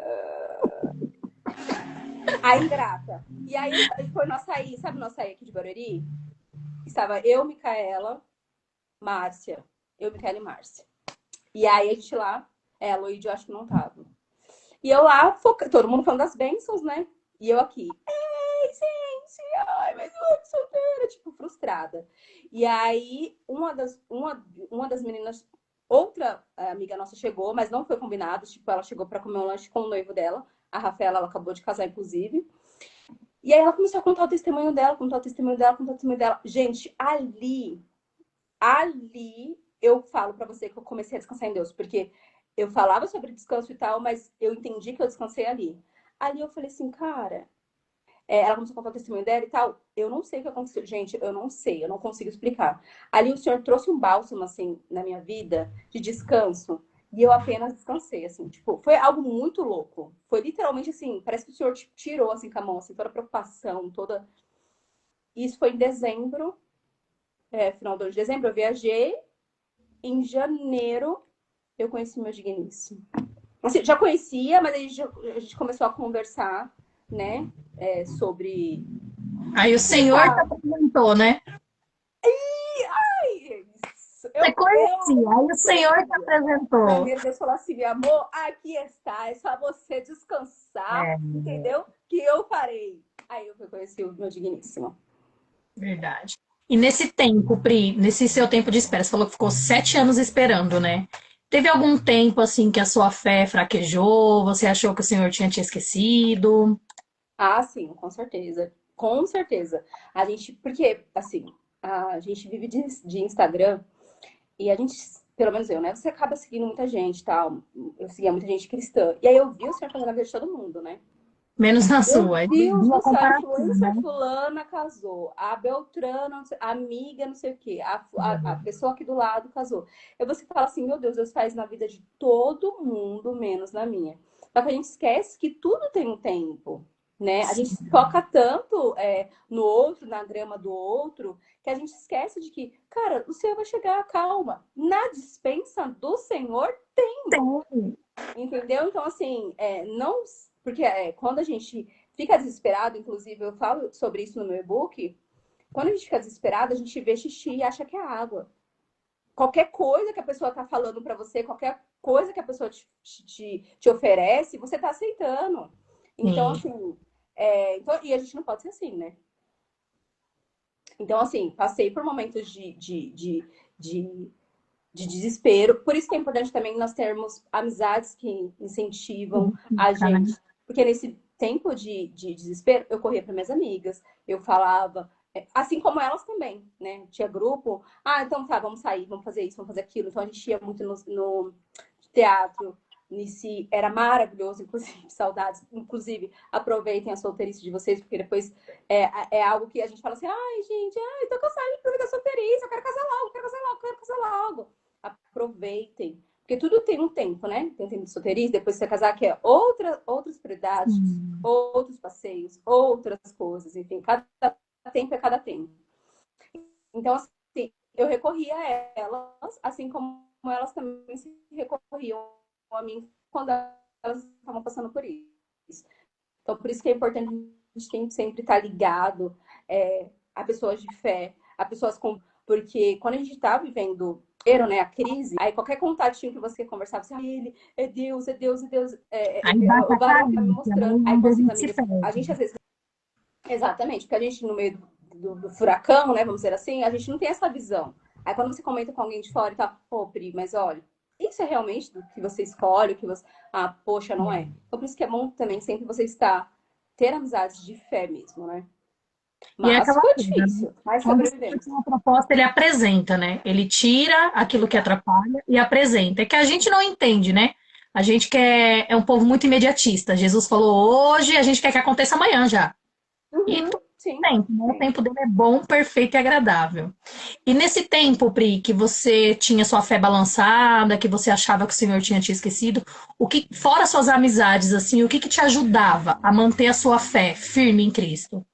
A ingrata. E aí foi no açaí, sabe no açaí aqui de Barueri? Estava eu, Micaela, Márcia. Eu, Micaela e Márcia. E aí a gente lá, a Luíde eu acho que não tava. E eu lá, todo mundo falando das bênçãos, né? E eu aqui, ei, gente, ai, mais um ano solteira, tipo, frustrada. E aí, uma das meninas, outra amiga nossa chegou, mas não foi combinado, tipo, ela chegou pra comer um lanche com o noivo dela. A Rafaela, ela acabou de casar, inclusive. E aí ela começou a contar o testemunho dela, contar o testemunho dela, contar o testemunho dela. Gente, ali eu falo pra você que eu comecei a descansar em Deus, porque eu falava sobre descanso e tal, mas eu entendi que eu descansei ali. Ali eu falei assim, cara, ela começou a contar o testemunho dela e tal. Eu não sei o que aconteceu. Gente, eu não sei, eu não consigo explicar. Ali o Senhor trouxe um bálsamo, assim, na minha vida, de descanso. E eu apenas descansei, assim, tipo, foi algo muito louco. Foi literalmente assim, parece que o Senhor tirou, assim, com a mão, assim, toda a preocupação, toda. Isso foi em dezembro, final do ano de dezembro, eu viajei. Em janeiro, eu conheci meu digníssimo. Assim, já conhecia, mas a gente começou a conversar, né, sobre Aí o Senhor te apresentou, né? Eu, Você conhecia, aí o Senhor te conhecia. apresentou. Primeiro Deus falou assim, meu amor, aqui está, é só você descansar, É, entendeu? Que eu farei. Aí eu fui conhecer o meu digníssimo. verdade. E nesse tempo, Pri, nesse seu tempo de espera, você falou que ficou 7 anos esperando, né? Teve algum tempo assim que a sua fé fraquejou? Você achou que o Senhor tinha te esquecido? Sim, com certeza. Com certeza. A gente, porque, assim, a gente vive de Instagram e a gente, pelo menos eu, né? Você acaba seguindo muita gente e tal. Eu seguia muita gente cristã. E aí eu vi o Senhor fazendo a vida de todo mundo, né? Menos na Meu sua. Deus Uma do céu, a comparação, influencer né? fulana casou, a Beltrana, a amiga, não sei o quê, a pessoa aqui do lado casou. Aí você fala assim, meu Deus faz na vida de todo mundo, menos na minha. Só que a gente esquece que tudo tem um tempo, né? A gente Sim. foca tanto no outro, na grama do outro, que a gente esquece de que, cara, o Senhor vai chegar, calma. Na dispensa do Senhor Tem. entendeu? Então, assim, não. Porque quando a gente fica desesperado, inclusive eu falo sobre isso no meu e-book, quando a gente fica desesperado, a gente vê xixi e acha que é água. Qualquer coisa que a pessoa tá falando pra você, qualquer coisa que a pessoa te oferece, você tá aceitando. Então, Sim. assim, e a gente não pode ser assim, né? Então, assim, passei por momentos de, de desespero. Por isso que é importante também nós termos amizades que incentivam a Fica, né? gente. Porque nesse tempo de desespero, eu corria para minhas amigas, eu falava, assim como elas também, né? Tinha grupo, então tá, vamos sair, vamos fazer isso, vamos fazer aquilo. Então a gente ia muito no teatro. Nesse, era maravilhoso, inclusive, saudades. Inclusive, aproveitem a solteirice de vocês, porque depois é algo que a gente fala assim: ai, gente, tô cansada de aproveitar a solteirice, eu quero casar logo, quero casar logo, quero casar logo. Aproveitem. Porque tudo tem um tempo, né? Tem um tempo de solteirice, depois você casar, que é outras prioridades, Sim. outros passeios, outras coisas, enfim, cada tempo é cada tempo. Então, assim, eu recorri a elas, assim como elas também se recorriam a mim quando elas estavam passando por isso. Então, por isso que é importante a gente tem que sempre estar ligado a pessoas de fé, a pessoas com... Porque quando a gente está vivendo, né, a crise, aí qualquer contatinho que você conversava, você, ele é Deus, é Deus, é Deus, Aí bate o a varão tá me carência, mostrando. né? Aí Onde com a essas gente se amigas, a perde. gente às vezes... Exatamente, porque a gente no meio do furacão, né, vamos dizer assim, a gente não tem essa visão. Aí quando você comenta com alguém de fora e tá, pô, Pri, mas olha, isso é realmente do que você escolhe, o que você... Ah, poxa, não é. Então por isso que é bom também sempre você ter amizades de fé mesmo, né? E é Mas aquela foi coisa, né? difícil, mas Quando o Senhor sobrevivemos. tem uma proposta, ele apresenta, né? Ele tira aquilo que atrapalha e apresenta. É que a gente não entende, né? A gente quer, é um povo muito imediatista. Jesus falou hoje, a gente quer que aconteça amanhã já. E Uhum, tudo sim, tem tempo, né? O sim. tempo dele é bom, perfeito e agradável. E nesse tempo, Pri, que você tinha sua fé balançada, que você achava que o Senhor tinha te esquecido, o que, fora suas amizades, assim, o que que te ajudava a manter a sua fé firme em Cristo?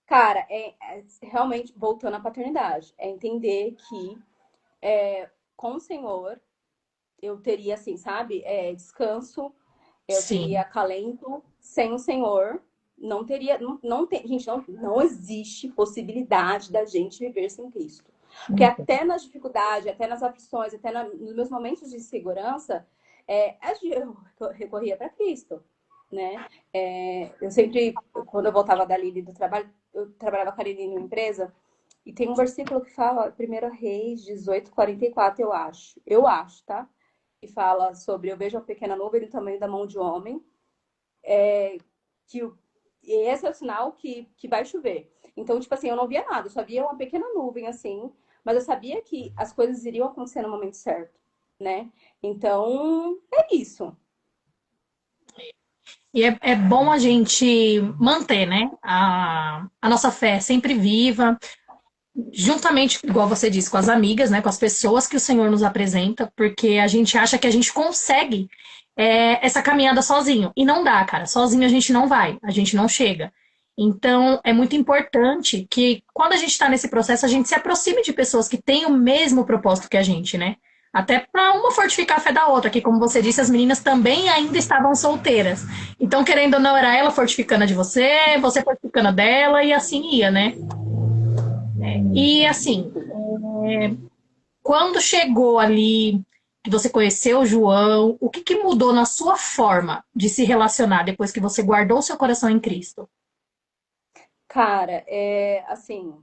Cara, realmente voltando à paternidade, é entender que com o Senhor eu teria, assim, sabe, descanso, eu teria Sim. acalento. Sem o Senhor, não teria, não tem, gente, não existe possibilidade da gente viver sem Cristo. Porque até nas dificuldades, até nas aflições, até nos meus momentos de insegurança, eu recorria para Cristo, né? Eu sempre, quando eu voltava da Lili do trabalho, eu trabalhava com a Lili numa empresa, e tem um versículo que fala, 1 Reis 18:44, eu acho, tá? Que fala sobre: eu vejo uma pequena nuvem do tamanho da mão de um homem, que e esse é o sinal que vai chover. Então, tipo assim, eu não via nada, eu só via uma pequena nuvem assim, mas eu sabia que as coisas iriam acontecer no momento certo, né? Então, é isso. E é bom a gente manter, né, a nossa fé sempre viva, juntamente, igual você disse, com as amigas, né, com as pessoas que o Senhor nos apresenta, porque a gente acha que a gente consegue essa caminhada sozinho. E não dá, cara. Sozinho a gente não vai, a gente não chega. Então, é muito importante que, quando a gente está nesse processo, a gente se aproxime de pessoas que têm o mesmo propósito que a gente, né? Até para uma fortificar a fé da outra, que, como você disse, as meninas também ainda estavam solteiras. Então, querendo ou não, era ela fortificando a de você, você fortificando a dela, e assim ia, né? E assim, quando chegou ali, que você conheceu o João, o que, que mudou na sua forma de se relacionar depois que você guardou seu coração em Cristo? Cara, assim,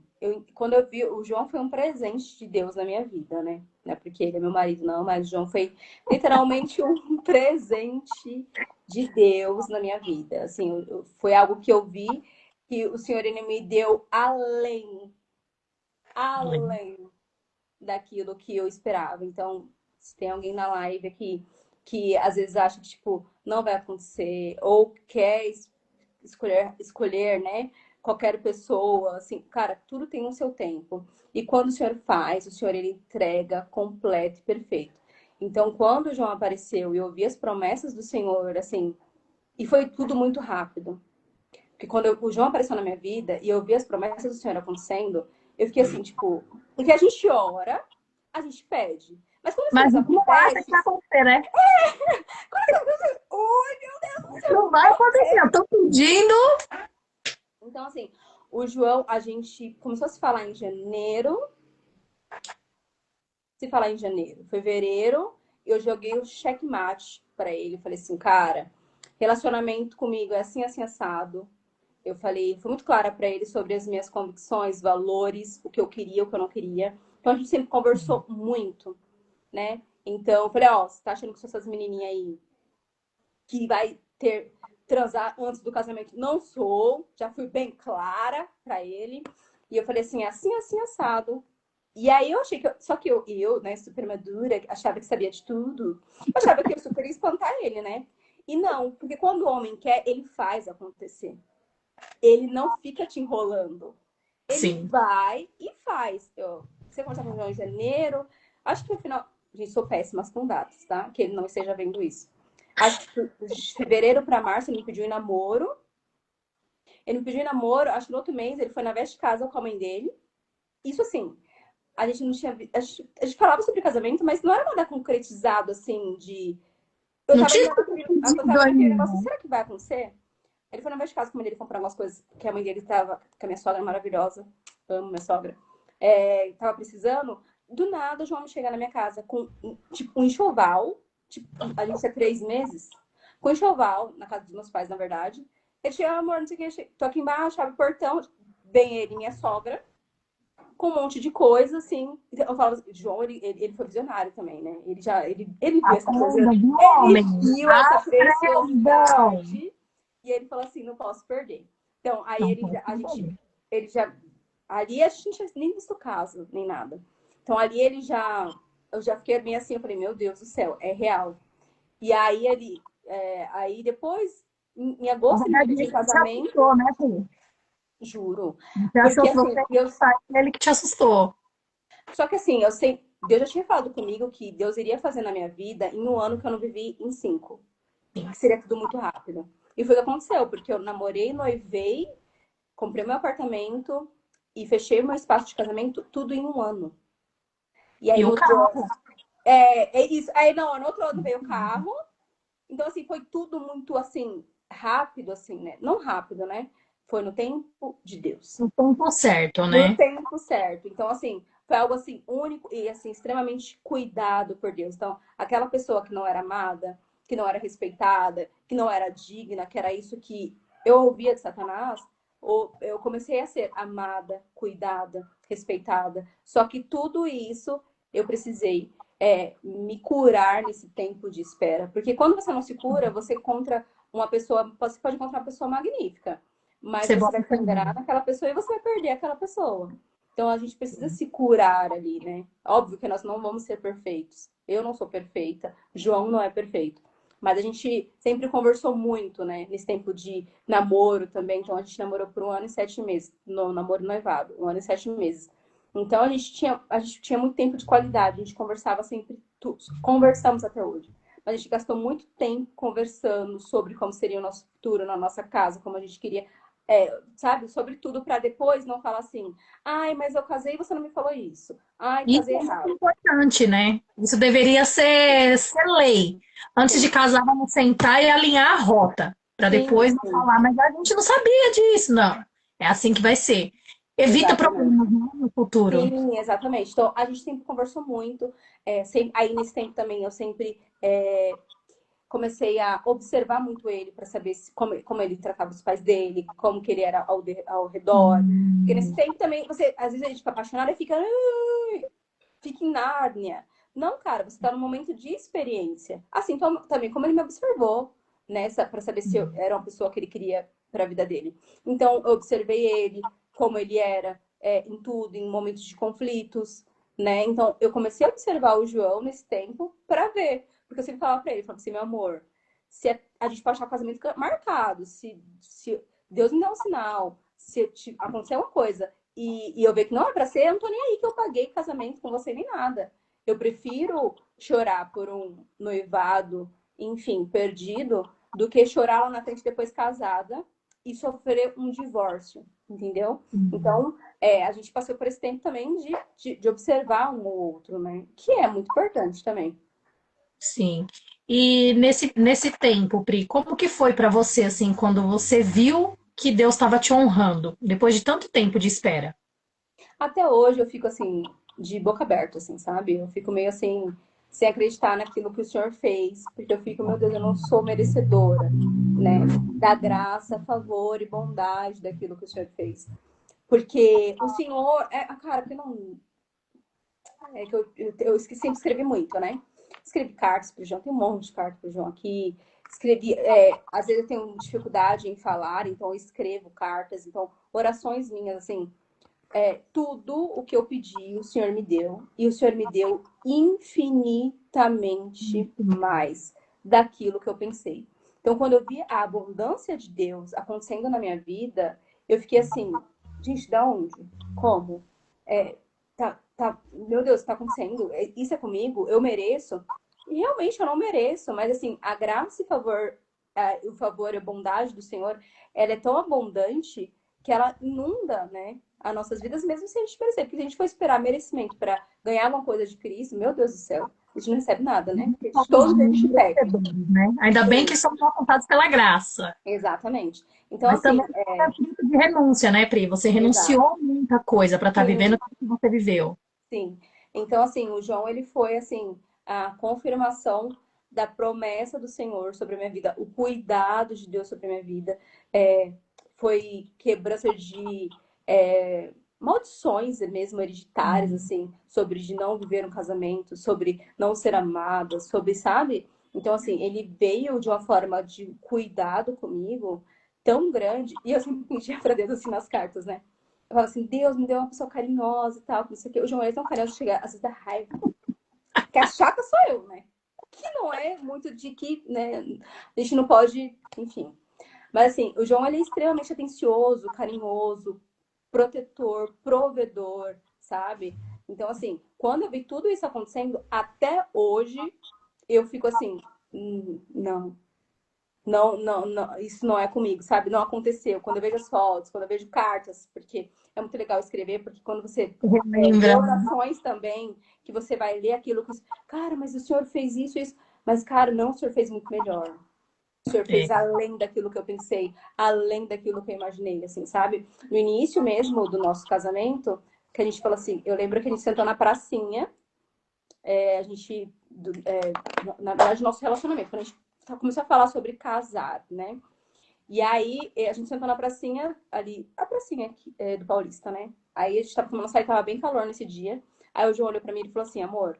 quando eu vi, o João foi um presente de Deus na minha vida, né? Não é porque ele é meu marido, não, mas o João foi literalmente um presente de Deus na minha vida. Assim, foi algo que eu vi que o Senhor ele me deu além daquilo que eu esperava. Então, se tem alguém na live aqui que às vezes acha que, tipo, não vai acontecer, ou quer escolher, né? Qualquer pessoa, assim, cara, tudo tem o seu tempo. E quando o Senhor faz, o Senhor ele entrega completo e perfeito. Então, quando o João apareceu e eu ouvi as promessas do Senhor, assim, e foi tudo muito rápido. Porque quando o João apareceu na minha vida e eu vi as promessas do Senhor acontecendo, eu fiquei assim, tipo, porque a gente ora, a gente pede. Mas quando as Mas coisas a gente não acha que acontecem, vai acontecer, né? quando as coisas acontecem, oi, meu Deus do céu, Não vai acontecer. Eu tô pedindo. então, assim, o João, a gente começou a se falar em janeiro. Se falar em janeiro, fevereiro, eu joguei o checkmate pra ele. Falei assim, cara, relacionamento comigo é assim, assim, assado. Eu falei, fui muito clara pra ele sobre as minhas convicções, valores, o que eu queria, o que eu não queria. Então a gente sempre conversou muito, né? Então, eu falei, ó, você tá achando que são essas menininhas aí que vai transar antes do casamento? Não sou, já fui bem clara pra ele. E eu falei assim, assim, assado. E aí eu achei que só que eu, né, super madura, achava que sabia de tudo. Eu achava que eu super ia espantar ele, né? E não, porque quando o homem quer, ele faz acontecer. Ele não fica te enrolando. Ele Sim. vai e faz. Você conversar com o João em janeiro, acho que no final. Gente, sou péssima com datas, tá? Que ele não esteja vendo isso. Acho que de fevereiro para março ele me pediu em namoro. Ele me pediu em namoro, acho que no outro mês ele foi na veste de casa com a mãe dele. Isso assim, a gente não tinha. A gente falava sobre casamento, mas não era nada concretizado assim de. Eu Não tava tinha ainda eu tava naquele ainda. negócio, será que vai acontecer? Ele foi na minha casa com a mãe dele comprar umas coisas que a mãe dele tava, que a minha sogra é maravilhosa, amo minha sogra, tava precisando. Do nada, o João me chega na minha casa com, tipo, um enxoval, tipo, a gente tinha 3 meses, com enxoval, na casa dos meus pais, na verdade. Ele chega, amor, não sei o que, tô aqui embaixo, abre o portão, vem ele e minha sogra, com um monte de coisa, assim. Eu falo, João, ele foi visionário também, né? Ele viu essa coisa, Aprenda do ele homem. viu essa Aprenda. preciosidade e ele falou assim, não posso perder. Então, aí Não posso perder. ele já, ali a gente não tinha nem visto o caso, nem nada. Então, ali eu já fiquei bem assim, eu falei, meu Deus do céu, é real. E aí, aí depois, em Na agosto, ele me verdade, pediu ele em que te casamento, assustou, né, Fê? juro. Você achou Porque que você assim, ia gostar, ele que te assustou. só que assim, eu sei, Deus já tinha falado comigo que Deus iria fazer na minha vida em um ano que eu não vivi em 5. Que seria tudo muito rápido. E foi o que aconteceu, porque eu namorei, noivei, comprei meu apartamento e fechei meu espaço de casamento tudo em um ano. E aí E no o outro carro. ano. É isso. Aí não, no outro ano veio o carro. Então, assim, foi tudo muito assim, rápido, assim, né? Não rápido, né? Foi no tempo de Deus. No tempo certo, No né? tempo certo. Então, assim, foi algo assim único e assim extremamente cuidado por Deus. Então, aquela pessoa que não era amada, que não era respeitada, que não era digna, que era isso que eu ouvia de Satanás, eu comecei a ser amada, cuidada, respeitada. Só que tudo isso eu precisei me curar nesse tempo de espera, porque quando você não se cura, você encontra uma pessoa, você pode encontrar uma pessoa magnífica, mas Você você bota vai se fé. enganar naquela pessoa e você vai perder aquela pessoa. Então a gente precisa se curar ali, né? Óbvio que nós não vamos ser perfeitos. Eu não sou perfeita, João não é perfeito. Mas a gente sempre conversou muito, né? Nesse tempo de namoro também. Então a gente namorou por 1 ano e 7 meses. No namoro e noivado, 1 ano e 7 meses. Então a gente tinha muito tempo de qualidade. A gente conversava sempre, conversamos até hoje. Mas a gente gastou muito tempo conversando sobre como seria o nosso futuro na nossa casa, como a gente queria sabe, sobre tudo para depois não falar assim, ai, mas eu casei e você não me falou isso. Ai, Isso casei é muito errado. importante, né? Isso deveria ser lei. Antes de Sim, casar, vamos sentar e alinhar a rota, para sim, depois não sim, falar, mas a gente não sabia disso, não. É assim que vai ser. Evita exatamente. problemas, né, no futuro. Sim, exatamente. Então, a gente sempre conversou muito. Aí, nesse tempo também, eu sempre comecei a observar muito ele para saber como ele tratava os pais dele, como que ele era ao redor. Porque nesse Hum, tempo também, às vezes a gente fica apaixonada e fica em Nárnia. Não, cara, você está num momento de experiência. Assim também como ele me observou, né, para saber se eu era uma pessoa que ele queria para a vida dele. Então, eu observei ele, como ele era em tudo, em momentos de conflitos, né? Então, eu comecei a observar o João nesse tempo para ver. Porque eu sempre falava para ele, falava assim, meu amor, se a gente pode achar o casamento marcado, se Deus me dá um sinal, se acontecer uma coisa e eu ver que não é pra ser, eu não tô nem aí que eu paguei casamento com você nem nada. Eu prefiro chorar por um noivado, enfim, perdido, do que chorar lá na frente depois casada e sofrer um divórcio, entendeu? Então, a gente passou por esse tempo também de observar um ou outro, né? Que é muito importante também. sim. E nesse tempo, Pri, como que foi para você, assim, quando você viu que Deus estava te honrando, depois de tanto tempo de espera? Até hoje eu fico assim, de boca aberta, assim, sabe? Eu fico meio assim, sem acreditar naquilo que o Senhor fez, porque eu fico, meu Deus, eu não sou merecedora, né? Da graça, favor e bondade daquilo que o Senhor fez. Porque o Senhor, cara, porque não. É que eu sempre escrevi muito, né? Escrevi cartas pro João, tem um monte de cartas pro João aqui. Escrevi, às vezes eu tenho dificuldade em falar, então eu escrevo cartas, então orações minhas, assim, tudo o que eu pedi, o Senhor me deu. E o Senhor me deu infinitamente mais daquilo que eu pensei. Então, quando eu vi a abundância de Deus acontecendo na minha vida, eu fiquei assim, gente, da onde? Como? Meu Deus, está acontecendo? Isso é comigo? Eu mereço? E realmente eu não mereço, mas assim, a graça e o favor e a bondade do Senhor, ela é tão abundante que ela inunda, né? as nossas vidas, mesmo sem a gente merecer. Porque se a gente for esperar merecimento para ganhar uma coisa de Cristo, meu Deus do céu, a gente não recebe nada, né? Porque de Somos todos a gente pede. merecedores, né? Ainda bem que Sim, somos alcançados pela graça. exatamente. Então, Mas assim, também é fruto de renúncia, né, Pri? Você exato. renunciou a muita coisa para estar vivendo Sim, tudo que você viveu. sim. Então, assim, o João, ele foi, assim, a confirmação da promessa do Senhor sobre a minha vida, o cuidado de Deus sobre a minha vida, é, foi quebrança de maldições mesmo hereditárias, assim, sobre de não viver um casamento, sobre não ser amada, sobre, sabe? Então, assim, ele veio de uma forma de cuidado comigo tão grande, e eu sempre pedia pra Deus, assim, nas cartas, né? Eu falo assim, Deus me deu uma pessoa carinhosa e tal, não sei o quê. O João é tão carinhoso que chega, às vezes dá raiva. Porque a chata sou eu, né? Que não é muito de que, né? A gente não pode, enfim. Mas assim, o João ele é extremamente atencioso, carinhoso, protetor, provedor, sabe? Então, assim, quando eu vi tudo isso acontecendo, até hoje, eu fico assim, não, não, isso não é comigo, sabe? Não aconteceu. Quando eu vejo as fotos, quando eu vejo cartas, porque é muito legal escrever, porque quando você lê Relembra. orações também, que você vai ler aquilo que, cara, mas o senhor fez isso, isso. Mas, cara, não, o senhor fez muito melhor. O senhor É, fez além daquilo que eu pensei, além daquilo que eu imaginei, assim, sabe? No início mesmo do nosso casamento, que a gente falou assim, eu lembro que a gente sentou na pracinha, a gente, na verdade, nosso relacionamento, quando a gente começou a falar sobre casar, né? E aí a gente sentou na pracinha ali, a pracinha aqui, do Paulista, né? Aí a gente tava tomando açaí, tava bem calor nesse dia. Aí o João olhou pra mim e falou assim, amor,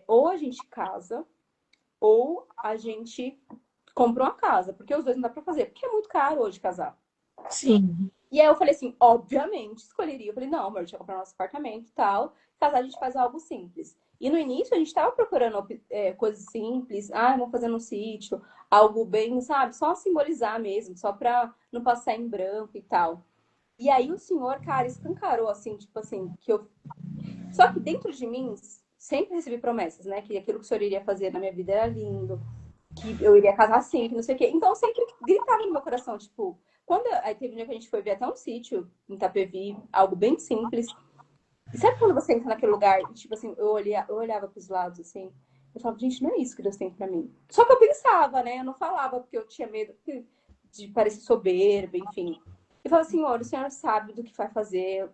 ou a gente casa, ou a gente compra uma casa, porque os dois não dá pra fazer, porque é muito caro hoje casar. sim. E aí eu falei assim, obviamente escolheria. Eu falei, não, amor, a gente vai comprar nosso apartamento e tal. Casar a gente faz algo simples. E no início a gente tava procurando coisas simples. Ah, vamos fazer no sítio. Algo bem, sabe? Só simbolizar mesmo, só pra não passar em branco e tal. E aí o senhor, cara, escancarou assim, tipo assim, que eu. Só que dentro de mim, sempre recebi promessas, né? Que aquilo que o senhor iria fazer na minha vida era lindo, que eu iria casar sempre, não sei o quê. Então sempre gritava no meu coração, tipo, aí teve um dia que a gente foi ver até um sítio em Itapevi, algo bem simples. E sabe quando você entra naquele lugar, tipo assim, eu olhava pros lados assim, eu falava, gente, não é isso que Deus tem pra mim. Só que eu pensava, né? Eu não falava porque eu tinha medo de parecer soberba, enfim. Eu falava, Senhor, o Senhor sabe do que vai fazer,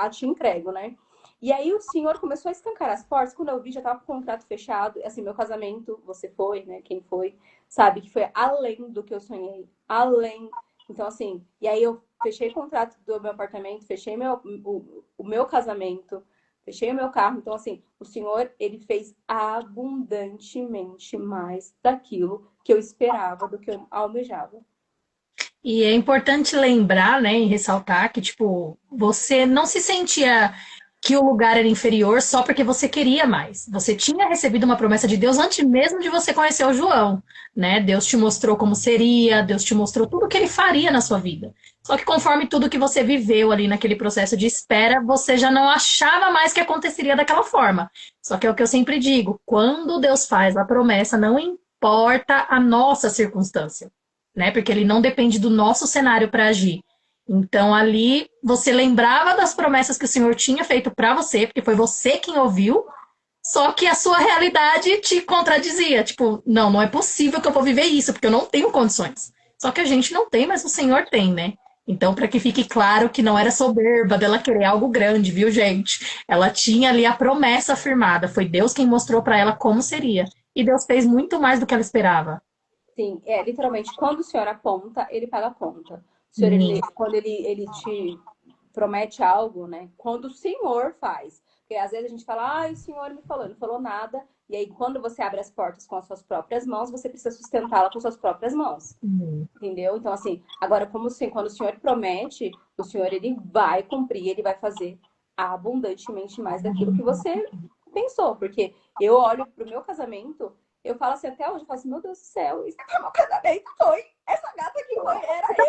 te entrego, né? E aí o senhor começou a escancar as portas. Quando eu vi, já tava com o contrato fechado. Assim, meu casamento, você foi, né? Quem foi, sabe que foi além do que eu sonhei. Além. Então, assim, e aí eu fechei o contrato do meu apartamento, fechei o meu casamento, fechei o meu carro. Então, assim, o senhor, ele fez abundantemente mais daquilo que eu esperava, do que eu almejava. E é importante lembrar, né, e ressaltar que, tipo, você não se sentia que o lugar era inferior só porque você queria mais. Você tinha recebido uma promessa de Deus antes mesmo de você conhecer o João, né? Deus te mostrou como seria, Deus te mostrou tudo o que ele faria na sua vida. Só que conforme tudo que você viveu ali naquele processo de espera, você já não achava mais que aconteceria daquela forma. Só que é o que eu sempre digo, quando Deus faz a promessa, não importa a nossa circunstância, né? Porque ele não depende do nosso cenário para agir. Então ali você lembrava das promessas que o Senhor tinha feito para você, porque foi você quem ouviu, só que a sua realidade te contradizia. Tipo, não, não é possível que eu vou viver isso, porque eu não tenho condições. Só que a gente não tem, mas o Senhor tem, né? Então, para que fique claro que não era soberba dela querer algo grande, viu, gente? Ela tinha ali a promessa firmada. Foi Deus quem mostrou para ela como seria. E Deus fez muito mais do que ela esperava. Sim, literalmente, quando o senhor aponta, ele paga a conta. O senhor, Sim. quando ele te promete algo, né? Quando o senhor faz. Porque às vezes a gente fala, ah, o senhor me falou, não falou nada. E aí, quando você abre as portas com as suas próprias mãos, você precisa sustentá-la com suas próprias mãos. Entendeu? Então, assim, agora, quando o senhor promete, o senhor ele vai cumprir, ele vai fazer abundantemente mais daquilo que você pensou. Porque eu olho pro meu casamento, eu falo assim, até hoje, eu falo assim, meu Deus do céu, isso aqui é meu casamento, foi. Essa gata aqui foi, era eu.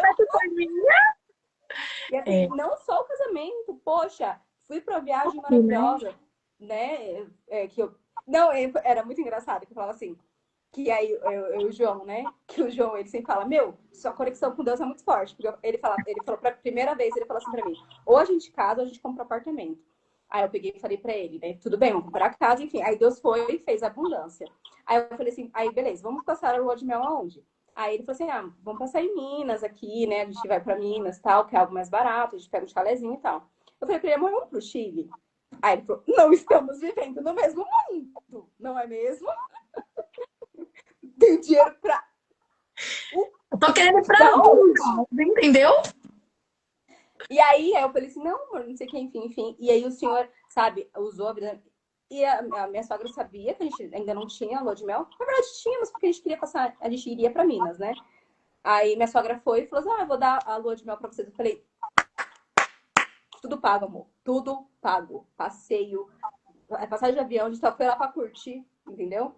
E assim, É, não só o casamento, poxa, fui pra uma viagem né? maravilhosa, né? Que eu. Não, era muito engraçado, que eu falava assim. Que aí eu e o João, né? Que o João, ele sempre fala, meu, sua conexão com Deus é muito forte. Porque ele falou pra primeira vez, ele falou assim pra mim, ou a gente casa ou a gente compra um apartamento. Aí eu peguei e falei pra ele, né? Tudo bem, vamos comprar a casa, enfim. Aí Deus foi e fez abundância. Aí eu falei assim, aí beleza, vamos passar a lua de mel aonde? Aí ele falou assim, ah, vamos passar em Minas aqui, né? A gente vai pra Minas e tal, que é algo mais barato, a gente pega um chalezinho e tal. Eu falei pra ele, amor, vamos pro Chile? Aí ele falou, não estamos vivendo no mesmo mundo, não é mesmo? Tem dinheiro pra Eu tô querendo ir pra da onde? lá, entendeu? E aí eu falei assim, não, amor, não sei o que, enfim, enfim. E aí o senhor, sabe, usou a vida. E a minha sogra sabia que a gente ainda não tinha lua de mel. Na verdade, tínhamos, porque a gente queria passar, a gente iria pra Minas, né? Aí minha sogra foi e falou assim: ah, eu vou dar a lua de mel pra vocês. Eu falei, tudo pago, amor. Tudo pago. Passeio, passagem de avião, a gente só foi lá pra curtir, entendeu?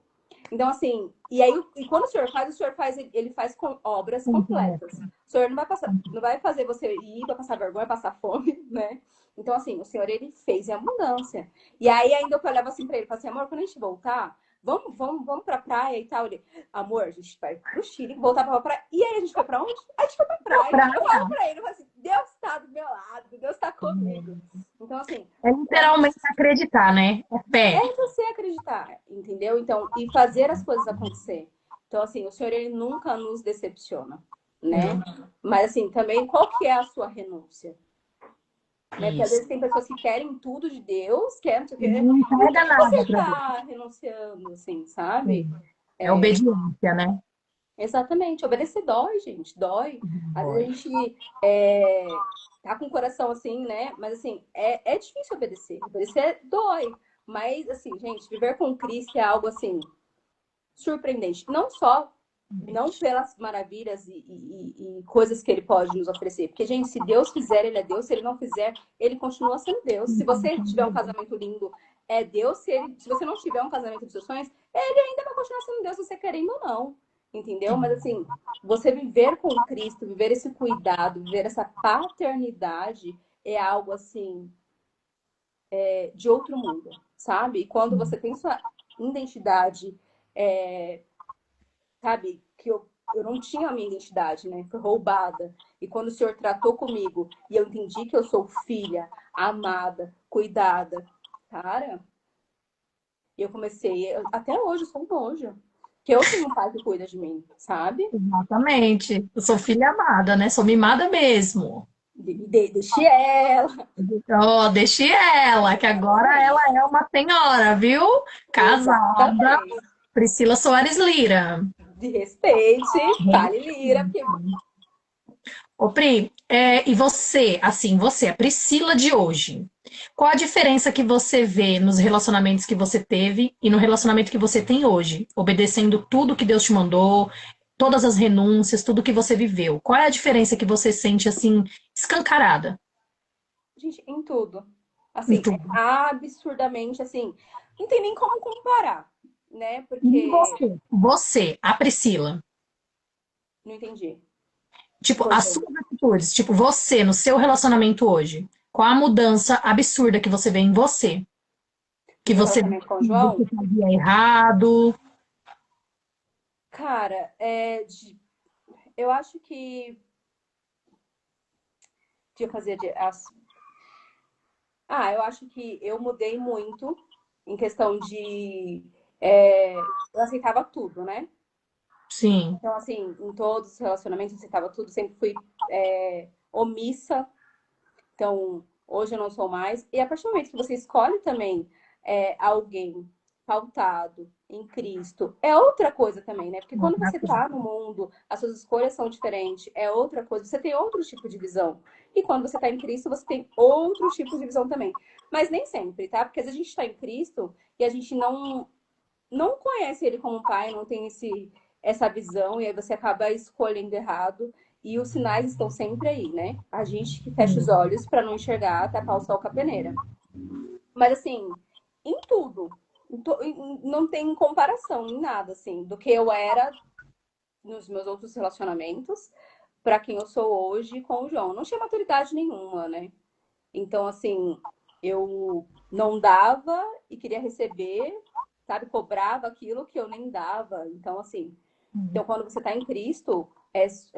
Então, assim, e aí, e quando o senhor faz, ele faz com obras completas. O senhor não vai passar, não vai fazer você ir para passar vergonha, passar fome, né? Então, assim, o senhor, ele fez em abundância. E aí, ainda eu olhava assim pra ele, falei assim, amor, quando a gente voltar, vamos pra praia e tal. Ele, amor, a gente vai pro Chile, voltar pra praia. E aí, a gente foi pra onde? A gente foi pra praia. Pra... Eu falo pra ele, eu falo assim, Deus tá do meu lado, Deus tá comigo. Então, assim, É quando literalmente acreditar, né? É fé. é você acreditar, entendeu? Então, e fazer as coisas acontecer. Então, assim, o Senhor, ele nunca nos decepciona, né? Mas, assim, também, qual que é a sua renúncia? Né? Porque às Isso. vezes tem pessoas que querem tudo de Deus, querem não sei o quê. Não E o que entrega que você nada pra Deus. está renunciando, assim, sabe? Sim. É obediência, né? Exatamente. Obedecer dói, gente, dói. Às vezes a Foi. gente tá com o coração assim, né? Mas assim, é difícil obedecer. Obedecer dói. Mas, assim, gente, viver com Cristo é algo assim surpreendente. Não pelas maravilhas e coisas que ele pode nos oferecer. Porque, gente, se Deus fizer, ele é Deus. Se ele não fizer, ele continua sendo Deus. Se você tiver um casamento lindo, é Deus. Se você não tiver um casamento dos seus sonhos, ele ainda vai continuar sendo Deus, você querendo ou não. Entendeu? Mas, assim, você viver com Cristo, viver esse cuidado, viver essa paternidade é algo, assim, de outro mundo, sabe? E quando você tem sua identidade, sabe, que eu não tinha a minha identidade, né? Foi roubada. E quando o Senhor tratou comigo e eu entendi que eu sou filha, amada, cuidada, cara, eu comecei, até hoje eu sou um anjo. Que eu tenho um pai que cuida de mim, sabe? Exatamente. Eu sou filha amada, né? Sou mimada mesmo. Deixe ela. Ó, deixe ela, que agora ela Exatamente. é uma senhora, viu? Casada. Exatamente. Priscila Soares Lira. De respeite, fale lira, porque Ô, Pri, e você, assim, você, a Priscila de hoje, qual a diferença que você vê nos relacionamentos que você teve e no relacionamento que você tem hoje? Obedecendo tudo que Deus te mandou, todas as renúncias, tudo que você viveu. Qual é a diferença que você sente, assim, escancarada gente, em tudo. em Assim, tudo? absurdamente, assim, não tem nem como comparar, né? E Porque, você, a Priscila, não entendi. tipo, Por as exemplo, suas atitudes, tipo, você, no seu relacionamento hoje, qual a mudança absurda que você vê em você? no Que meu você, relacionamento com o você João, fazia errado? cara, eu acho que eu fazia eu acho que eu mudei muito em questão de eu aceitava tudo, né? Sim. Então, assim, em todos os relacionamentos eu aceitava tudo, sempre fui omissa. Então, hoje eu não sou mais. E a partir do momento que você escolhe também alguém pautado em Cristo, é outra coisa também, né? Porque quando você tá no mundo, as suas escolhas são diferentes, é outra coisa, você tem outro tipo de visão. E quando você tá em Cristo, você tem outro tipo de visão também. Mas nem sempre, tá? Porque às vezes a gente tá em Cristo e a gente não conhece ele como pai, não tem essa visão, e aí você acaba escolhendo errado. E os sinais estão sempre aí, né? A gente que fecha os olhos para não enxergar, tapar o sol com a peneira. Mas assim, em tudo, não tem comparação em nada, assim, do que eu era nos meus outros relacionamentos para quem eu sou hoje com o João. Não tinha maturidade nenhuma, né? Então, assim, eu não dava e queria receber, sabe, cobrava aquilo que eu nem dava. Então, assim, então quando você tá em Cristo,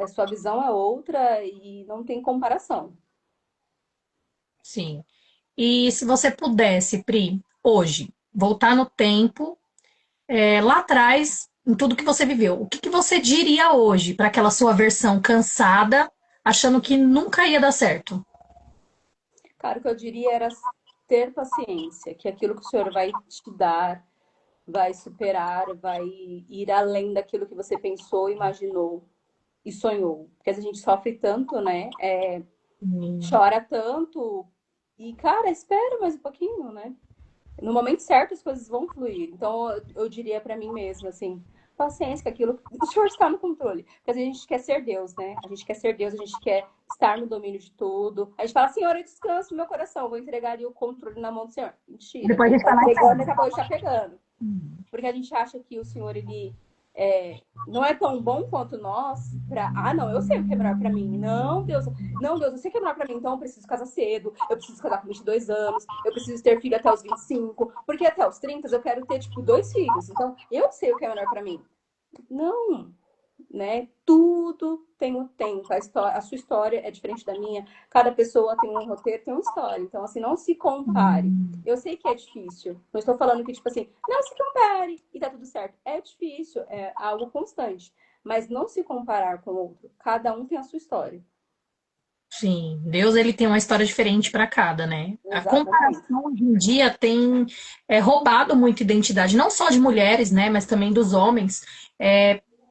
sua visão é outra e não tem comparação. Sim. E se você pudesse, Pri, hoje, voltar no tempo, lá atrás, em tudo que você viveu, o que que você diria hoje para aquela sua versão cansada, achando que nunca ia dar certo? Cara, o que eu diria era ter paciência, que aquilo que o Senhor vai te dar vai superar, vai ir além daquilo que você pensou, imaginou e sonhou. Porque a gente sofre tanto, né? Hum. Chora tanto e, cara, espera mais um pouquinho, né? No momento certo as coisas vão fluir. Então eu diria para mim mesma assim, paciência, que aquilo, o Senhor está no controle. Porque às vezes a gente quer ser Deus, né? A gente quer ser Deus, a gente quer estar no domínio de tudo. A gente fala, Senhor, eu descanso no meu coração, vou entregar ali o controle na mão do Senhor. Mentira. Depois a gente Vai vai lá e entregando, pega. daqui a pouco está pegando. Porque a gente acha que o Senhor, ele não é tão bom quanto nós pra. Ah, não, eu sei o que é melhor pra mim. Não, Deus, não, Deus, eu sei o que é melhor pra mim, então eu preciso casar cedo, eu preciso casar com 22 anos, eu preciso ter filho até os 25, porque até os 30 eu quero ter, tipo, 2 filhos. Então, eu sei o que é melhor pra mim. Não, né? Tudo tem um tempo. A sua história é diferente da minha. Cada pessoa tem um roteiro, tem uma história. Então, assim, não se compare. Eu sei que é difícil. Não estou falando que, tipo assim, não se compare e tá tudo certo. É difícil, é algo constante. Mas não se comparar com o outro. Cada um tem a sua história. Sim, Deus ele tem uma história diferente para cada, né? A Exatamente. comparação hoje em dia tem roubado muita identidade, não só de mulheres, né, mas também dos homens,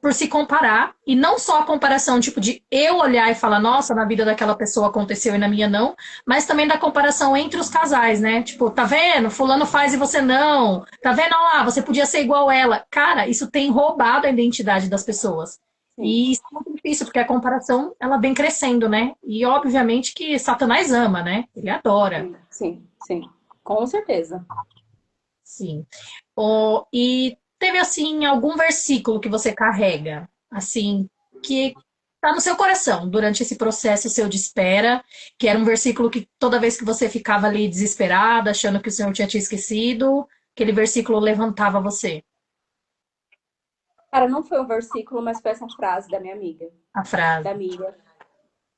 por se comparar, e não só a comparação, tipo, de eu olhar e falar, nossa, na vida daquela pessoa aconteceu e na minha não, mas também da comparação entre os casais, né? Tipo, tá vendo? Fulano faz e você não. Tá vendo? Olha lá, você podia ser igual ela. Cara, isso tem roubado a identidade das pessoas. Sim, E isso é muito difícil, porque a comparação, ela vem crescendo, né? E obviamente que Satanás ama, né? Ele adora. sim, sim, sim. Com certeza. Sim. E teve, assim, algum versículo que você carrega, assim, que tá no seu coração durante esse processo seu de espera, que era um versículo que toda vez que você ficava ali desesperada, achando que o Senhor tinha te esquecido, aquele versículo levantava você, Cara, não foi um versículo, mas foi essa frase da minha amiga, a frase. da Miriam.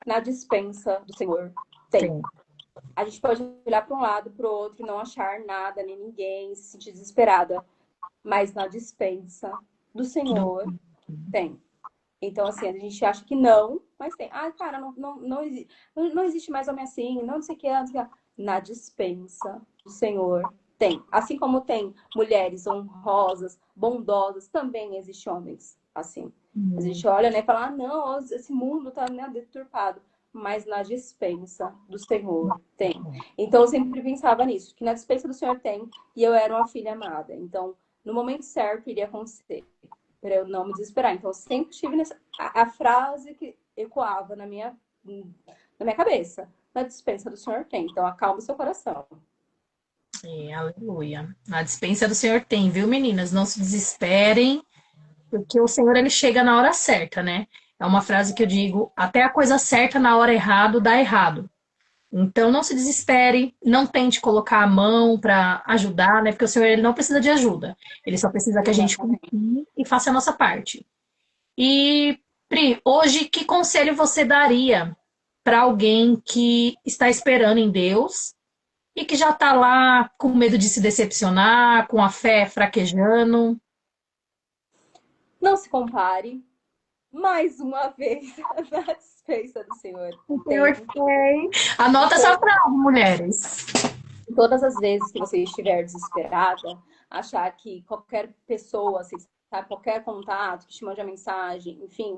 Na dispensa do Senhor tem. Sim. A gente pode olhar para um lado, para o outro e não achar nada, nem ninguém, se sentir desesperada. Mas na dispensa do Senhor tem. Então, assim, a gente acha que não, mas tem. Ah, cara, não existe mais homem assim, não sei o que, não sei o que. Na dispensa do Senhor tem. Assim como tem mulheres honrosas, bondosas, também existe homens assim. A Hum. gente olha, né, e fala, ah, não, esse mundo tá, né, deturpado. Mas na dispensa do Senhor tem. Então eu sempre pensava nisso, que na dispensa do Senhor tem, e eu era uma filha amada. Então, no momento certo, iria acontecer para eu não me desesperar. Então, eu sempre tive a frase que ecoava na minha cabeça. Na dispensa do Senhor tem. Então, acalma o seu coração. Aleluia. A dispensa do Senhor tem, viu, meninas? Não se desesperem, porque o Senhor ele chega na hora certa, né? É uma frase que eu digo, até a coisa certa na hora errado dá errado. Então não se desespere, não tente colocar a mão para ajudar, né? Porque o Senhor ele não precisa de ajuda. Ele só precisa que a gente Exatamente. confie e faça a nossa parte. E Pri, hoje que conselho você daria para alguém que está esperando em Deus e que já está lá com medo de se decepcionar, com a fé fraquejando? Não se compare. Mais uma vez, na dispensa do Senhor O Senhor tem. tem. E Anota essa to- frase, mulheres. todas as vezes que você estiver desesperada, achar que qualquer pessoa, assim, sabe, qualquer contato que te mande a mensagem, enfim,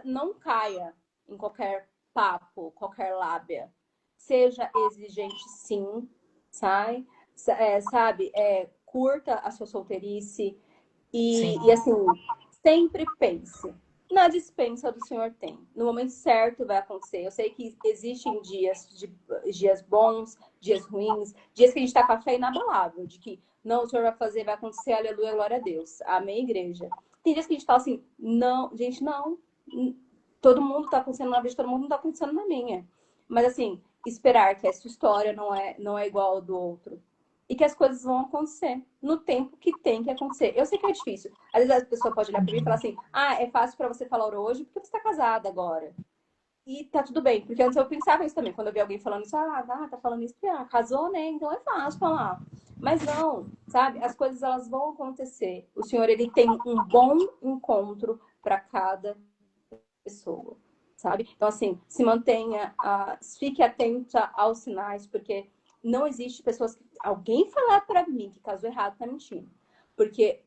não caia em qualquer papo, qualquer lábia. Seja exigente, sim, sai, sabe? Curta a sua solteirice Sim. e assim, sempre pense. Na dispensa do Senhor tem. No momento certo vai acontecer. Eu sei que existem dias bons, dias ruins, dias que a gente está com a fé inabalável, de que não, o Senhor vai fazer, vai acontecer, aleluia, glória a Deus. Amém, igreja. Tem dias que a gente fala assim, não, gente, não. Todo mundo está acontecendo na vida de todo mundo, não está acontecendo na minha. Mas assim, esperar que a sua história não é igual ao do outro. e que as coisas vão acontecer no tempo que tem que acontecer. Eu sei que é difícil. Às vezes a pessoa pode olhar para mim e falar assim, ah, é fácil para você falar hoje porque você está casada agora. E tá tudo bem, porque antes eu pensava isso também. Quando eu vi alguém falando isso, tá falando isso, casou, né? Então é fácil falar. Mas não, sabe? As coisas elas vão acontecer. O Senhor, ele tem um bom encontro para cada pessoa, sabe? Então, assim, se mantenha, fique atenta aos sinais, porque não existe pessoas que... Alguém falar para mim que casou errado tá mentindo. Porque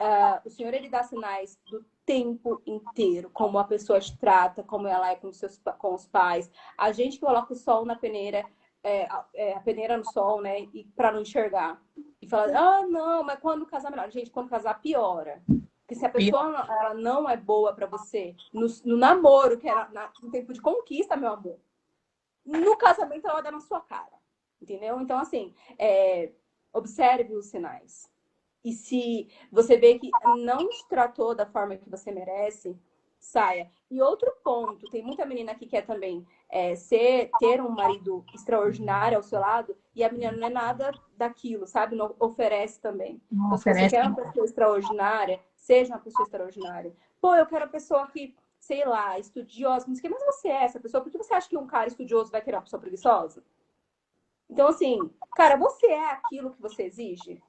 o Senhor, ele dá sinais do tempo inteiro, como a pessoa te trata, como ela é com os pais. A gente que coloca o sol na peneira, a peneira no sol, né, e para não enxergar. E fala, não, mas quando casar melhor. Gente, quando casar piora. Porque se a pessoa ela não é boa para você, no namoro, que era no tempo de conquista, meu amor, no casamento ela vai dar na sua cara. Entendeu? Então, assim, observe os sinais. E se você vê que não te tratou da forma que você merece, saia. E outro ponto, tem muita menina que quer também ter um marido extraordinário ao seu lado e a menina não é nada daquilo, sabe? Não oferece também. Não Então, se você oferece. quer uma pessoa extraordinária, seja uma pessoa extraordinária. Pô, eu quero uma pessoa que, sei lá, estudiosa, mas você é essa pessoa? Por que você acha que um cara estudioso vai querer uma pessoa preguiçosa? Então, assim, cara, você é aquilo que você exige?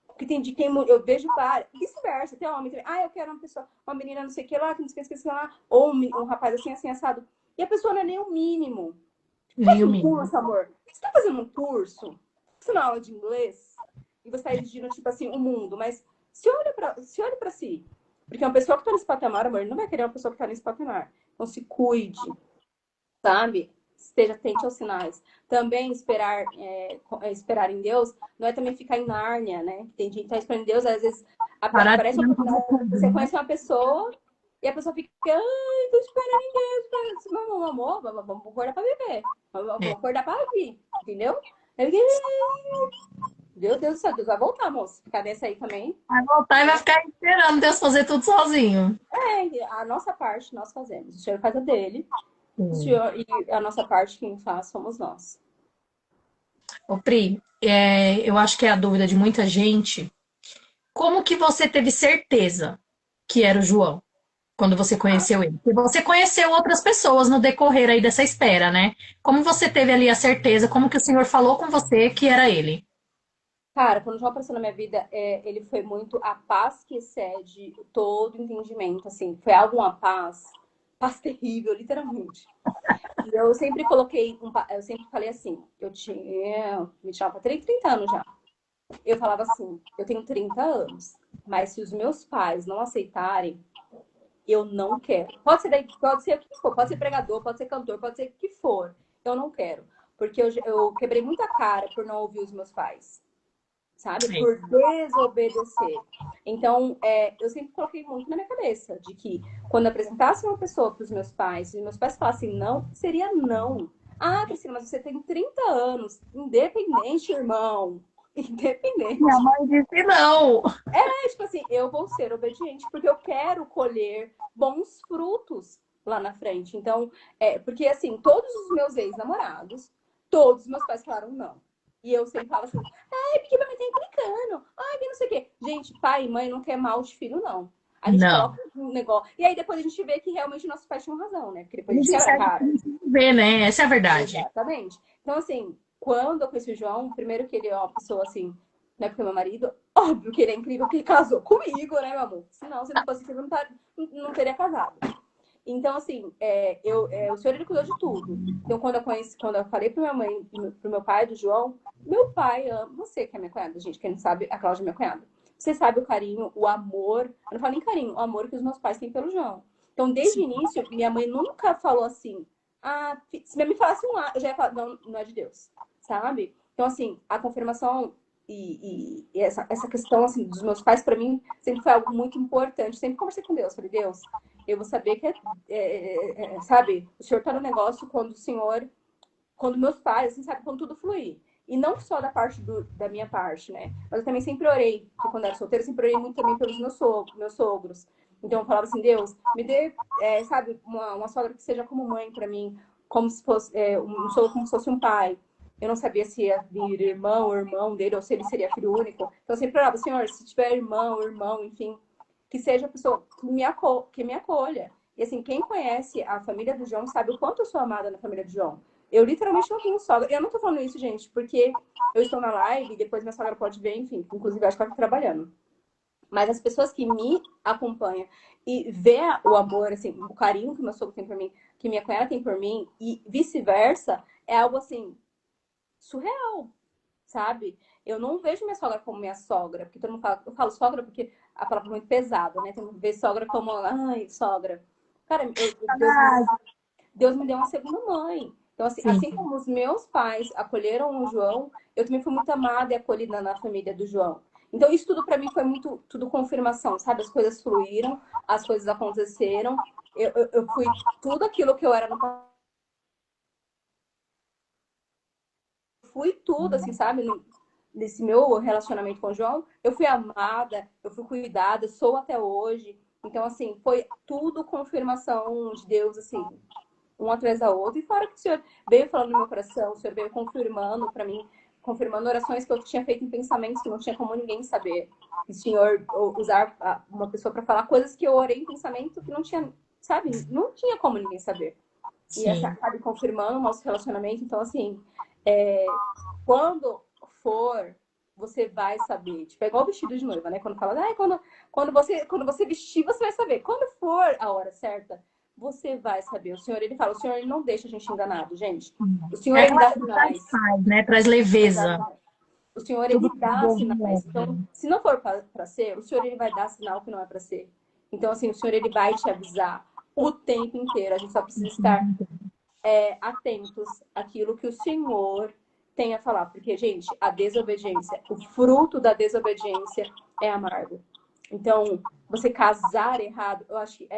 Porque tem de quem eu vejo várias, vice-versa, tem homem também. Eu quero uma pessoa, uma menina não sei o que lá, que não sei o que lá, ou um rapaz assim, assim, assado. E a pessoa não é nem o mínimo. Faz Nem o um mínimo. curso, amor. Você tá fazendo um curso? Você na aula de inglês? E você tá exigindo, tipo assim, o mundo. Mas se olha pra si. Porque uma pessoa que tá nesse patamar, amor, não vai querer uma pessoa que tá nesse patamar. Então se cuide, sabe? Esteja atento aos sinais. Também esperar em Deus não é também ficar em Nárnia, né? Tem gente que tá esperando em Deus, às vezes Parar de aparece uma oportunidade, você né? conhece uma pessoa e a pessoa fica, ai, tô esperando em Deus. Meu amor, vamos acordar pra viver. Vamos É. acordar pra vir, entendeu? Meu Deus do céu, Deus vai voltar, moço. Ficar dessa aí também. Vai voltar e vai ficar esperando Deus fazer tudo sozinho. A nossa parte nós fazemos. O Senhor faz a dele. O Sim. Senhor, e a nossa parte, quem faz, somos nós. Ô, Pri, eu acho que é a dúvida de muita gente. Como que você teve certeza que era o João quando você Ah, conheceu ele? Porque você conheceu outras pessoas no decorrer aí dessa espera, né? Como você teve ali a certeza? Como que o Senhor falou com você que era ele? cara, quando o João apareceu na minha vida, ele foi muito a paz que excede todo entendimento, assim. Foi algo, uma paz terrível, literalmente. E eu sempre eu sempre falei assim, me chamava pra 30 anos já. Eu falava assim, eu tenho 30 anos, mas se os meus pais não aceitarem, eu não quero. Pode ser o que for, pode ser pregador, pode ser cantor, pode ser o que for. Eu não quero. Porque eu quebrei muita cara por não ouvir os meus pais, sabe? É. Por desobedecer. Então, eu sempre coloquei muito na minha cabeça de que quando apresentasse uma pessoa para os meus pais, e meus pais falassem não, seria não. Cristina, mas você tem 30 anos, independente, irmão. Minha Independente. mãe disse não. Tipo assim, eu vou ser obediente porque eu quero colher bons frutos lá na frente. Então, porque assim, todos os meus ex-namorados, todos os meus pais falaram não. E eu sempre falo assim, porque mamãe tá implicando. Que não sei o quê. Gente, pai e mãe não quer mal de filho, não. A gente Não. coloca um negócio. E aí depois a gente vê que realmente nossos pais tinham razão, né? Porque depois a Eles gente quebra a enxergam cara. como se vê, né? Essa é a verdade. Exatamente. Então, assim, quando eu conheci o João, primeiro que ele é uma pessoa assim, não é porque é meu marido, óbvio que ele é incrível, que ele casou comigo, né, meu amor? Senão, se não fosse assim, não teria casado. Então, assim, o senhor ele cuidou de tudo. Então, quando eu falei pra minha mãe e pro meu pai do João, meu pai ama você, que é minha cunhada, gente, quem não sabe, a Cláudia é minha cunhada. Você sabe o carinho, o amor, eu não falo nem carinho, o amor que os meus pais têm pelo João. Então, desde o início, minha mãe nunca falou assim, se minha mãe falasse um eu já ia falar, não, não é de Deus, sabe? Então, assim, a confirmação e essa questão, assim, dos meus pais, para mim, sempre foi algo muito importante. Sempre conversei com Deus, falei, Deus, eu vou saber que sabe, o Senhor tá no negócio quando meus pais, assim, sabe, quando tudo fluir. E não só da parte da minha parte, né? Mas eu também sempre orei, porque quando eu era solteira, eu sempre orei muito também pelos meus sogros. Então eu falava assim, Deus, me dê, sabe, uma sogra que seja como mãe para mim, como se fosse um sogro como se fosse um pai. Eu não sabia se ia vir irmão ou irmão dele, ou se ele seria filho único. Então eu sempre orava, Senhor, se tiver irmão, irmão, enfim, que seja a pessoa que me acolha. E assim, quem conhece a família do João sabe o quanto eu sou amada na família do João. Eu literalmente não tenho sogra. Eu não tô falando isso, gente, porque eu estou na live, depois minha sogra pode ver, enfim, inclusive acho que ela tá trabalhando. Mas as pessoas que me acompanham e vê o amor, assim, o carinho que meu sogro tem por mim, que minha cunhada tem por mim, e vice-versa, é algo assim, surreal, sabe? Eu não vejo minha sogra como minha sogra, porque todo mundo fala, eu falo sogra porque a palavra é muito pesada, né? Tem que ver sogra como, ai, sogra. Cara, Deus me deu uma segunda mãe. Então, assim, Sim, assim como os meus pais acolheram o João, eu também fui muito amada e acolhida na família do João. Então, isso tudo para mim foi muito, tudo confirmação, sabe? As coisas fluíram, as coisas aconteceram. Eu fui tudo aquilo que eu era no passado. Fui tudo, assim, sabe? Nesse meu relacionamento com o João, eu fui amada, eu fui cuidada, sou até hoje. Então, assim, foi tudo confirmação de Deus, assim, um atrás da outra. E fora que o Senhor veio falando no meu coração, o Senhor veio confirmando para mim, confirmando orações que eu tinha feito em pensamentos que não tinha como ninguém saber. E o Senhor usar uma pessoa para falar coisas que eu orei em pensamento que não tinha, sabe? Não tinha como ninguém saber. E essa sim. acaba confirmando o nosso relacionamento. Então, assim, quando for, você vai saber. Tipo, é igual vestido de noiva, né? Quando fala, ah, quando você vestir, você vai saber. Quando for a hora certa, você vai saber. O Senhor, ele fala, o Senhor, ele não deixa a gente enganado, gente. O Senhor, É ele aquela dá coisa que traz sinais. paz, né? Traz leveza. Exatamente. O Senhor, Tudo ele que dá envolve sinais. Então, leve. se não for para ser, o Senhor, ele vai dar sinal que não é para ser. Então, assim, o Senhor, ele vai te avisar o tempo inteiro. A gente só precisa estar atentos àquilo que o Senhor tem a falar. Porque, gente, a desobediência, o fruto da desobediência é amargo. Então, você casar errado, eu acho que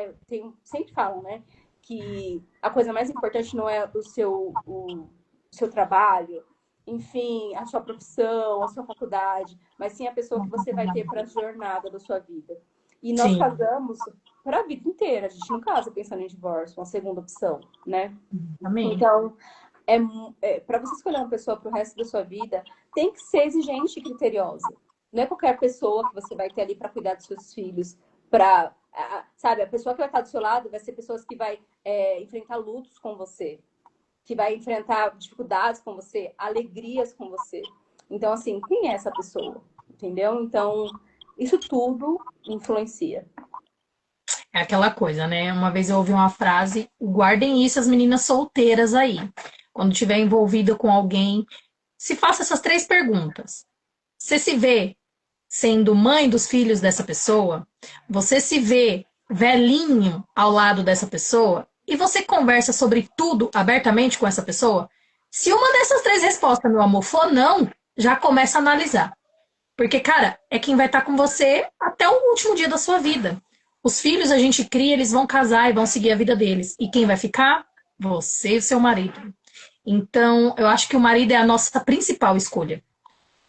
sempre falam, né? Que a coisa mais importante não é o seu trabalho, enfim, a sua profissão, a sua faculdade, mas sim a pessoa que você vai ter para a jornada da sua vida. E nós Sim, casamos para a vida inteira. A gente não casa pensando em divórcio, uma segunda opção, né? também. Então, para você escolher uma pessoa para o resto da sua vida, tem que ser exigente e criteriosa. Não é qualquer pessoa que você vai ter ali para cuidar dos seus filhos, sabe, a pessoa que vai estar do seu lado vai ser pessoas que vai enfrentar lutos com você, que vai enfrentar dificuldades com você, alegrias com você. Então, assim, quem é essa pessoa? Entendeu? Então, isso tudo influencia. É aquela coisa, né? Uma vez eu ouvi uma frase: guardem isso as meninas solteiras aí. Quando tiver envolvida com alguém, se faça essas três perguntas. Você se vê sendo mãe dos filhos dessa pessoa? Você se vê velhinho ao lado dessa pessoa? E você conversa sobre tudo abertamente com essa pessoa? Se uma dessas três respostas, meu amor, for não, já começa a analisar. Porque, cara, é quem vai estar com você até o último dia da sua vida. Os filhos a gente cria, eles vão casar e vão seguir a vida deles. E quem vai ficar? Você e o seu marido. Então, eu acho que o marido é a nossa principal escolha.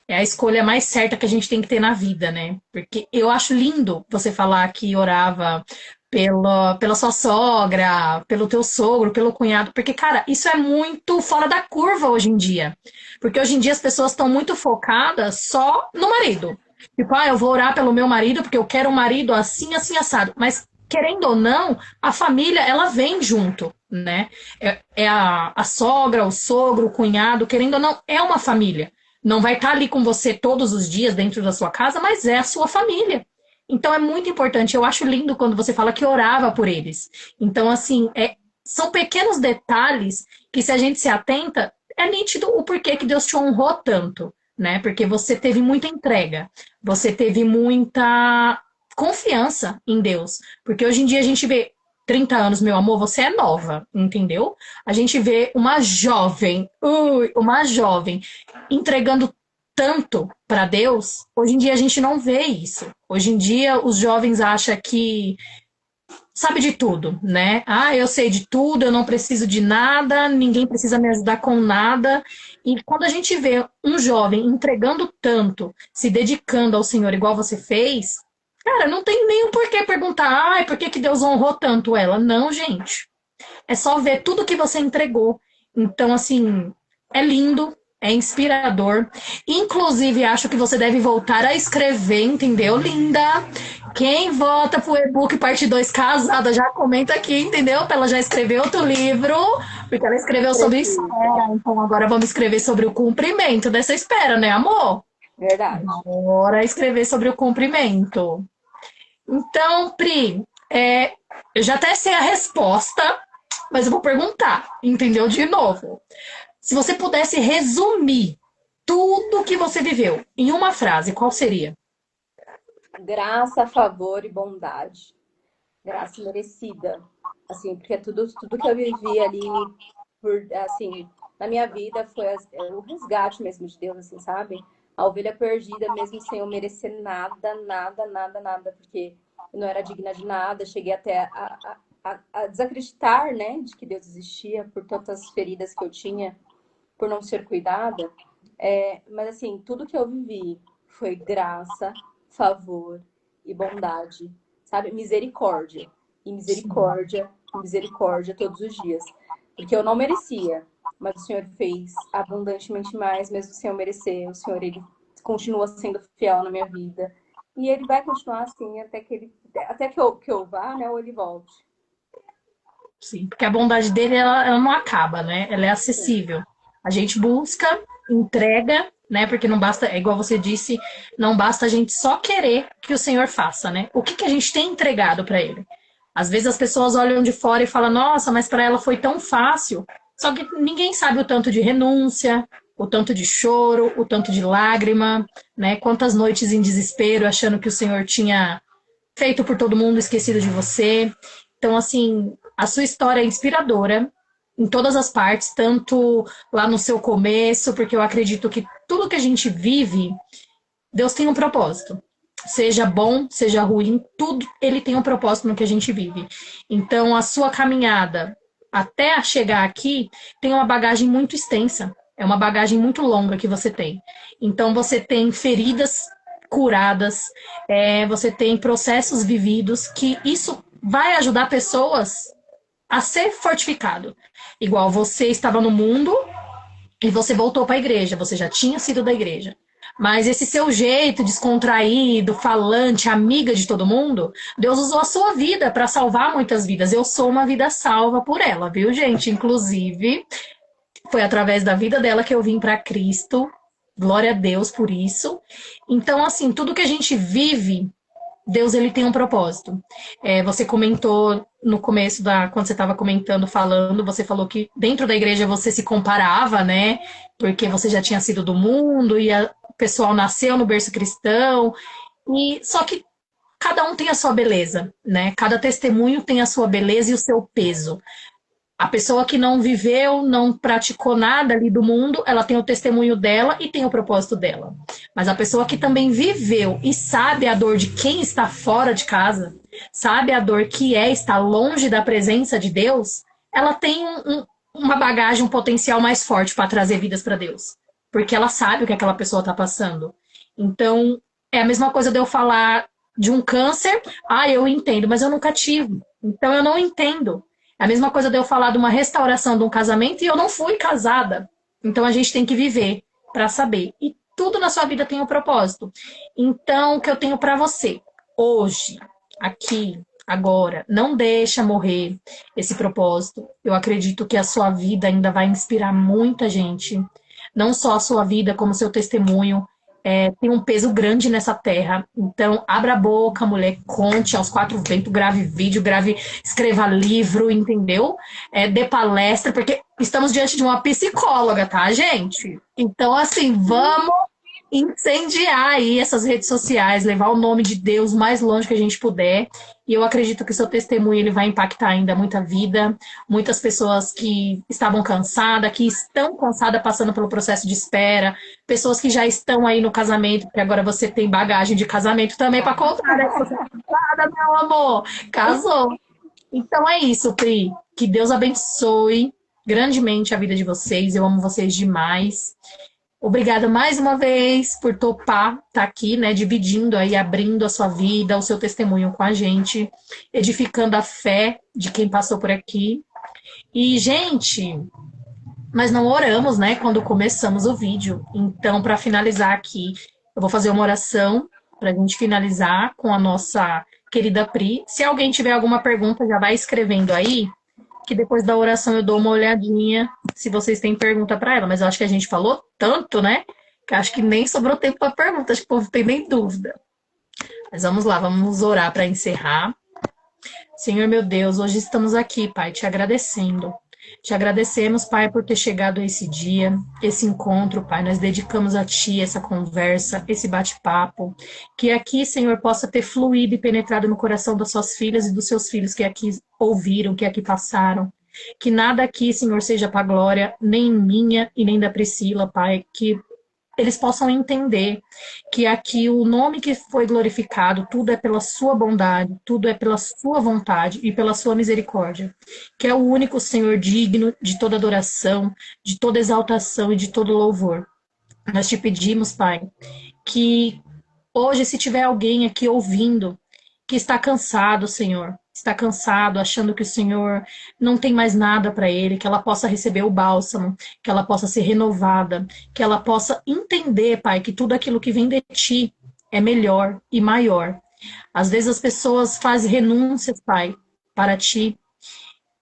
É a escolha mais certa que a gente tem que ter na vida, né? Porque eu acho lindo você falar que orava pela sua sogra, pelo teu sogro, pelo cunhado, porque, cara, isso é muito fora da curva hoje em dia. Porque hoje em dia as pessoas estão muito focadas só no marido. Tipo, ah, eu vou orar pelo meu marido porque eu quero um marido assim, assim, assado. Mas, querendo ou não, a família, ela vem junto, né? É a sogra, o sogro, o cunhado, querendo ou não, é uma família. Não vai estar ali com você todos os dias dentro da sua casa, mas é a sua família. Então é muito importante. Eu acho lindo quando você fala que orava por eles. Então, assim, são pequenos detalhes que, se a gente se atenta, é nítido o porquê que Deus te honrou tanto, né? Porque você teve muita entrega, você teve muita confiança em Deus. Porque hoje em dia a gente vê 30 anos, meu amor, você é nova, entendeu? A gente vê uma jovem entregando tanto para Deus. Hoje em dia a gente não vê isso. Hoje em dia os jovens acham que sabe de tudo, né? Ah, eu sei de tudo, eu não preciso de nada, ninguém precisa me ajudar com nada. E quando a gente vê um jovem entregando tanto, se dedicando ao Senhor igual você fez, cara, não tem nem o porquê perguntar, ai, por que que Deus honrou tanto ela? Não, gente. É só ver tudo que você entregou. Então, assim, é lindo. é inspirador. Inclusive, acho que você deve voltar a escrever, entendeu, linda? Quem vota pro e-book parte 2 casada, já comenta aqui, entendeu? Pra ela já escrever outro livro, porque ela escreveu sobre Preciso. espera. Então agora vamos escrever sobre o cumprimento dessa espera, né, amor? Verdade. Bora escrever sobre o cumprimento. Então, Pri, eu já até sei a resposta, mas eu vou perguntar, entendeu? De novo. Se você pudesse resumir tudo que você viveu em uma frase, qual seria? Graça, favor e bondade. Graça merecida. Assim, porque tudo que eu vivi ali, assim, na minha vida foi o resgate mesmo de Deus, assim, sabe? A ovelha perdida, mesmo sem eu merecer nada, nada, nada, nada, porque eu não era digna de nada. Cheguei até a desacreditar, né, de que Deus existia por tantas feridas que eu tinha, por não ser cuidada. Mas assim, tudo que eu vivi foi graça, favor e bondade, sabe? Misericórdia. E Sim. misericórdia, e misericórdia todos os dias. Porque eu não merecia, mas o Senhor fez abundantemente mais, mesmo sem eu merecer. O Senhor, ele continua sendo fiel na minha vida. E ele vai continuar assim até que eu vá, né, ou ele volte. Sim, porque a bondade dele, ela não acaba, né? Ela é acessível. A gente busca, entrega, né? Porque não basta, é igual você disse, não basta a gente só querer que o Senhor faça, né? O que que a gente tem entregado para ele? Às vezes as pessoas olham de fora e falam, nossa, mas para ela foi tão fácil. Só que ninguém sabe o tanto de renúncia, o tanto de choro, o tanto de lágrima, né? Quantas noites em desespero, achando que o Senhor tinha feito por todo mundo, esquecido de você. Então, assim, a sua história é inspiradora em todas as partes, tanto lá no seu começo, porque eu acredito que tudo que a gente vive, Deus tem um propósito. Seja bom, seja ruim, tudo ele tem um propósito no que a gente vive. Então, a sua caminhada até chegar aqui tem uma bagagem muito extensa. É uma bagagem muito longa que você tem. Então, você tem feridas curadas, você tem processos vividos que isso vai ajudar pessoas a ser fortificado. Igual você estava no mundo e você voltou para a igreja, você já tinha sido da igreja. Mas esse seu jeito descontraído, falante, amiga de todo mundo, Deus usou a sua vida para salvar muitas vidas. Eu sou uma vida salva por ela, viu, gente? Inclusive, foi através da vida dela que eu vim para Cristo. Glória a Deus por isso. Então, assim, tudo que a gente vive, Deus ele tem um propósito. Você comentou no começo quando você estava comentando, falando, você falou que dentro da igreja você se comparava, né? Porque você já tinha sido do mundo e o pessoal nasceu no berço cristão. E só que cada um tem a sua beleza, né? Cada testemunho tem a sua beleza e o seu peso. A pessoa que não viveu, não praticou nada ali do mundo, ela tem o testemunho dela e tem o propósito dela. Mas a pessoa que também viveu e sabe a dor de quem está fora de casa, sabe a dor que é estar longe da presença de Deus, ela tem uma bagagem, um potencial mais forte para trazer vidas para Deus. Porque ela sabe o que aquela pessoa está passando. Então, é a mesma coisa de eu falar de um câncer, eu entendo, mas eu nunca tive. Então, eu não entendo. É a mesma coisa de eu falar de uma restauração de um casamento e eu não fui casada. Então a gente tem que viver para saber. E tudo na sua vida tem um propósito. Então, o que eu tenho para você hoje, aqui, agora, não deixa morrer esse propósito. Eu acredito que a sua vida ainda vai inspirar muita gente. Não só a sua vida, como seu testemunho. Tem um peso grande nessa terra. Então, abra a boca, mulher, conte aos quatro ventos, grave vídeo, escreva livro, entendeu? Dê palestra, porque estamos diante de uma psicóloga, tá, gente? Então, assim, vamos incendiar aí essas redes sociais, levar o nome de Deus mais longe que a gente puder. E eu acredito que o seu testemunho ele vai impactar ainda muita vida, muitas pessoas que estavam cansadas, que estão cansadas passando pelo processo de espera, pessoas que já estão aí no casamento, porque agora você tem bagagem de casamento também para contar, né? Você é casada, meu amor, casou. Então é isso, Pri. Que Deus abençoe grandemente a vida de vocês. Eu amo vocês demais. Obrigada mais uma vez por topar estar aqui, né, dividindo aí, abrindo a sua vida, o seu testemunho com a gente, edificando a fé de quem passou por aqui. E, gente, mas não oramos, né, quando começamos o vídeo. Então, para finalizar aqui, eu vou fazer uma oração para a gente finalizar com a nossa querida Pri. Se alguém tiver alguma pergunta, já vai escrevendo aí, que depois da oração eu dou uma olhadinha se vocês têm pergunta para ela. Mas eu acho que a gente falou tanto, né, que acho que nem sobrou tempo para pergunta, acho que o povo tem nem dúvida. Mas vamos lá, vamos orar para encerrar. Senhor meu Deus, hoje estamos aqui, Pai, te agradecendo. Te agradecemos, Pai, por ter chegado a esse dia, esse encontro, Pai. Nós dedicamos a Ti essa conversa, esse bate-papo. Que aqui, Senhor, possa ter fluído e penetrado no coração das suas filhas e dos seus filhos que aqui ouviram, que aqui passaram. Que nada aqui, Senhor, seja para glória, nem minha e nem da Priscila, Pai. Que eles possam entender que aqui o nome que foi glorificado, tudo é pela sua bondade, tudo é pela sua vontade e pela sua misericórdia, que é o único Senhor digno de toda adoração, de toda exaltação e de todo louvor. Nós te pedimos, Pai, que hoje, se tiver alguém aqui ouvindo que está cansado, Senhor, está cansado, achando que o Senhor não tem mais nada para ele, que ela possa receber o bálsamo, que ela possa ser renovada, que ela possa entender, Pai, que tudo aquilo que vem de ti é melhor e maior. Às vezes as pessoas fazem renúncias, Pai, para ti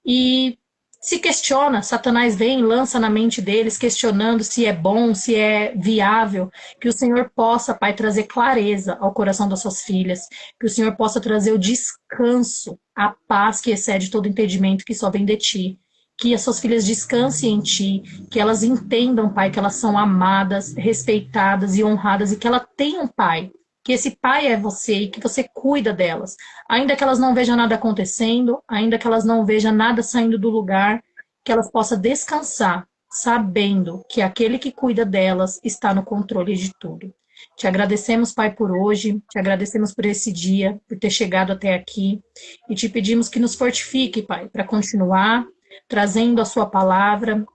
e se questiona, Satanás vem e lança na mente deles, questionando se é bom, se é viável, que o Senhor possa, Pai, trazer clareza ao coração das suas filhas, que o Senhor possa trazer o descanso, a paz que excede todo entendimento que só vem de Ti, que as suas filhas descansem em Ti, que elas entendam, Pai, que elas são amadas, respeitadas e honradas, e que ela tenham um Pai, que esse Pai é você e que você cuida delas. Ainda que elas não vejam nada acontecendo, ainda que elas não vejam nada saindo do lugar, que elas possam descansar, sabendo que aquele que cuida delas está no controle de tudo. Te agradecemos, Pai, por hoje, te agradecemos por esse dia, por ter chegado até aqui, e te pedimos que nos fortifique, Pai, para continuar trazendo a sua palavra,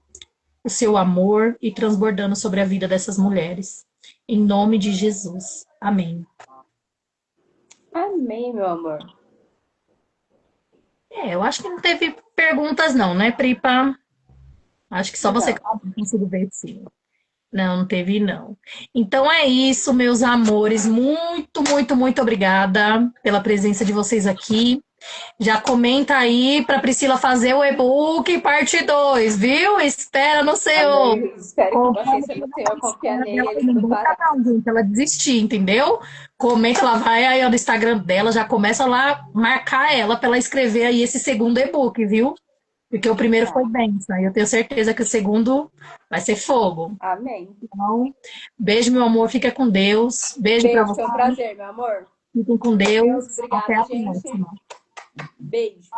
o seu amor e transbordando sobre a vida dessas mulheres. Em nome de Jesus. Amém. Amém, meu amor. Eu acho que não teve perguntas não, né, Pripa? Acho que só você que Não. tem conseguido ver sim. Não, não teve não. Então é isso, meus amores. Muito, muito, muito obrigada pela presença de vocês aqui. Já comenta aí para Priscila fazer o e-book parte 2, viu? Espera no seu. Amém. Espero que você seja no Senhor, confia nele, tudo fará. Não, gente, ela desistir, entendeu? Comenta, ela vai aí no Instagram dela, já começa lá marcar ela para ela escrever aí esse segundo e-book, viu? Porque o primeiro foi Tá. bênção, e eu tenho certeza que o segundo vai ser fogo. Amém. Então, beijo, meu amor, fica com Deus. Beijo para Beijo, você. foi um prazer, meu amor. Fiquem com Deus, Deus. Até obrigada, a gente. próxima. Beijo.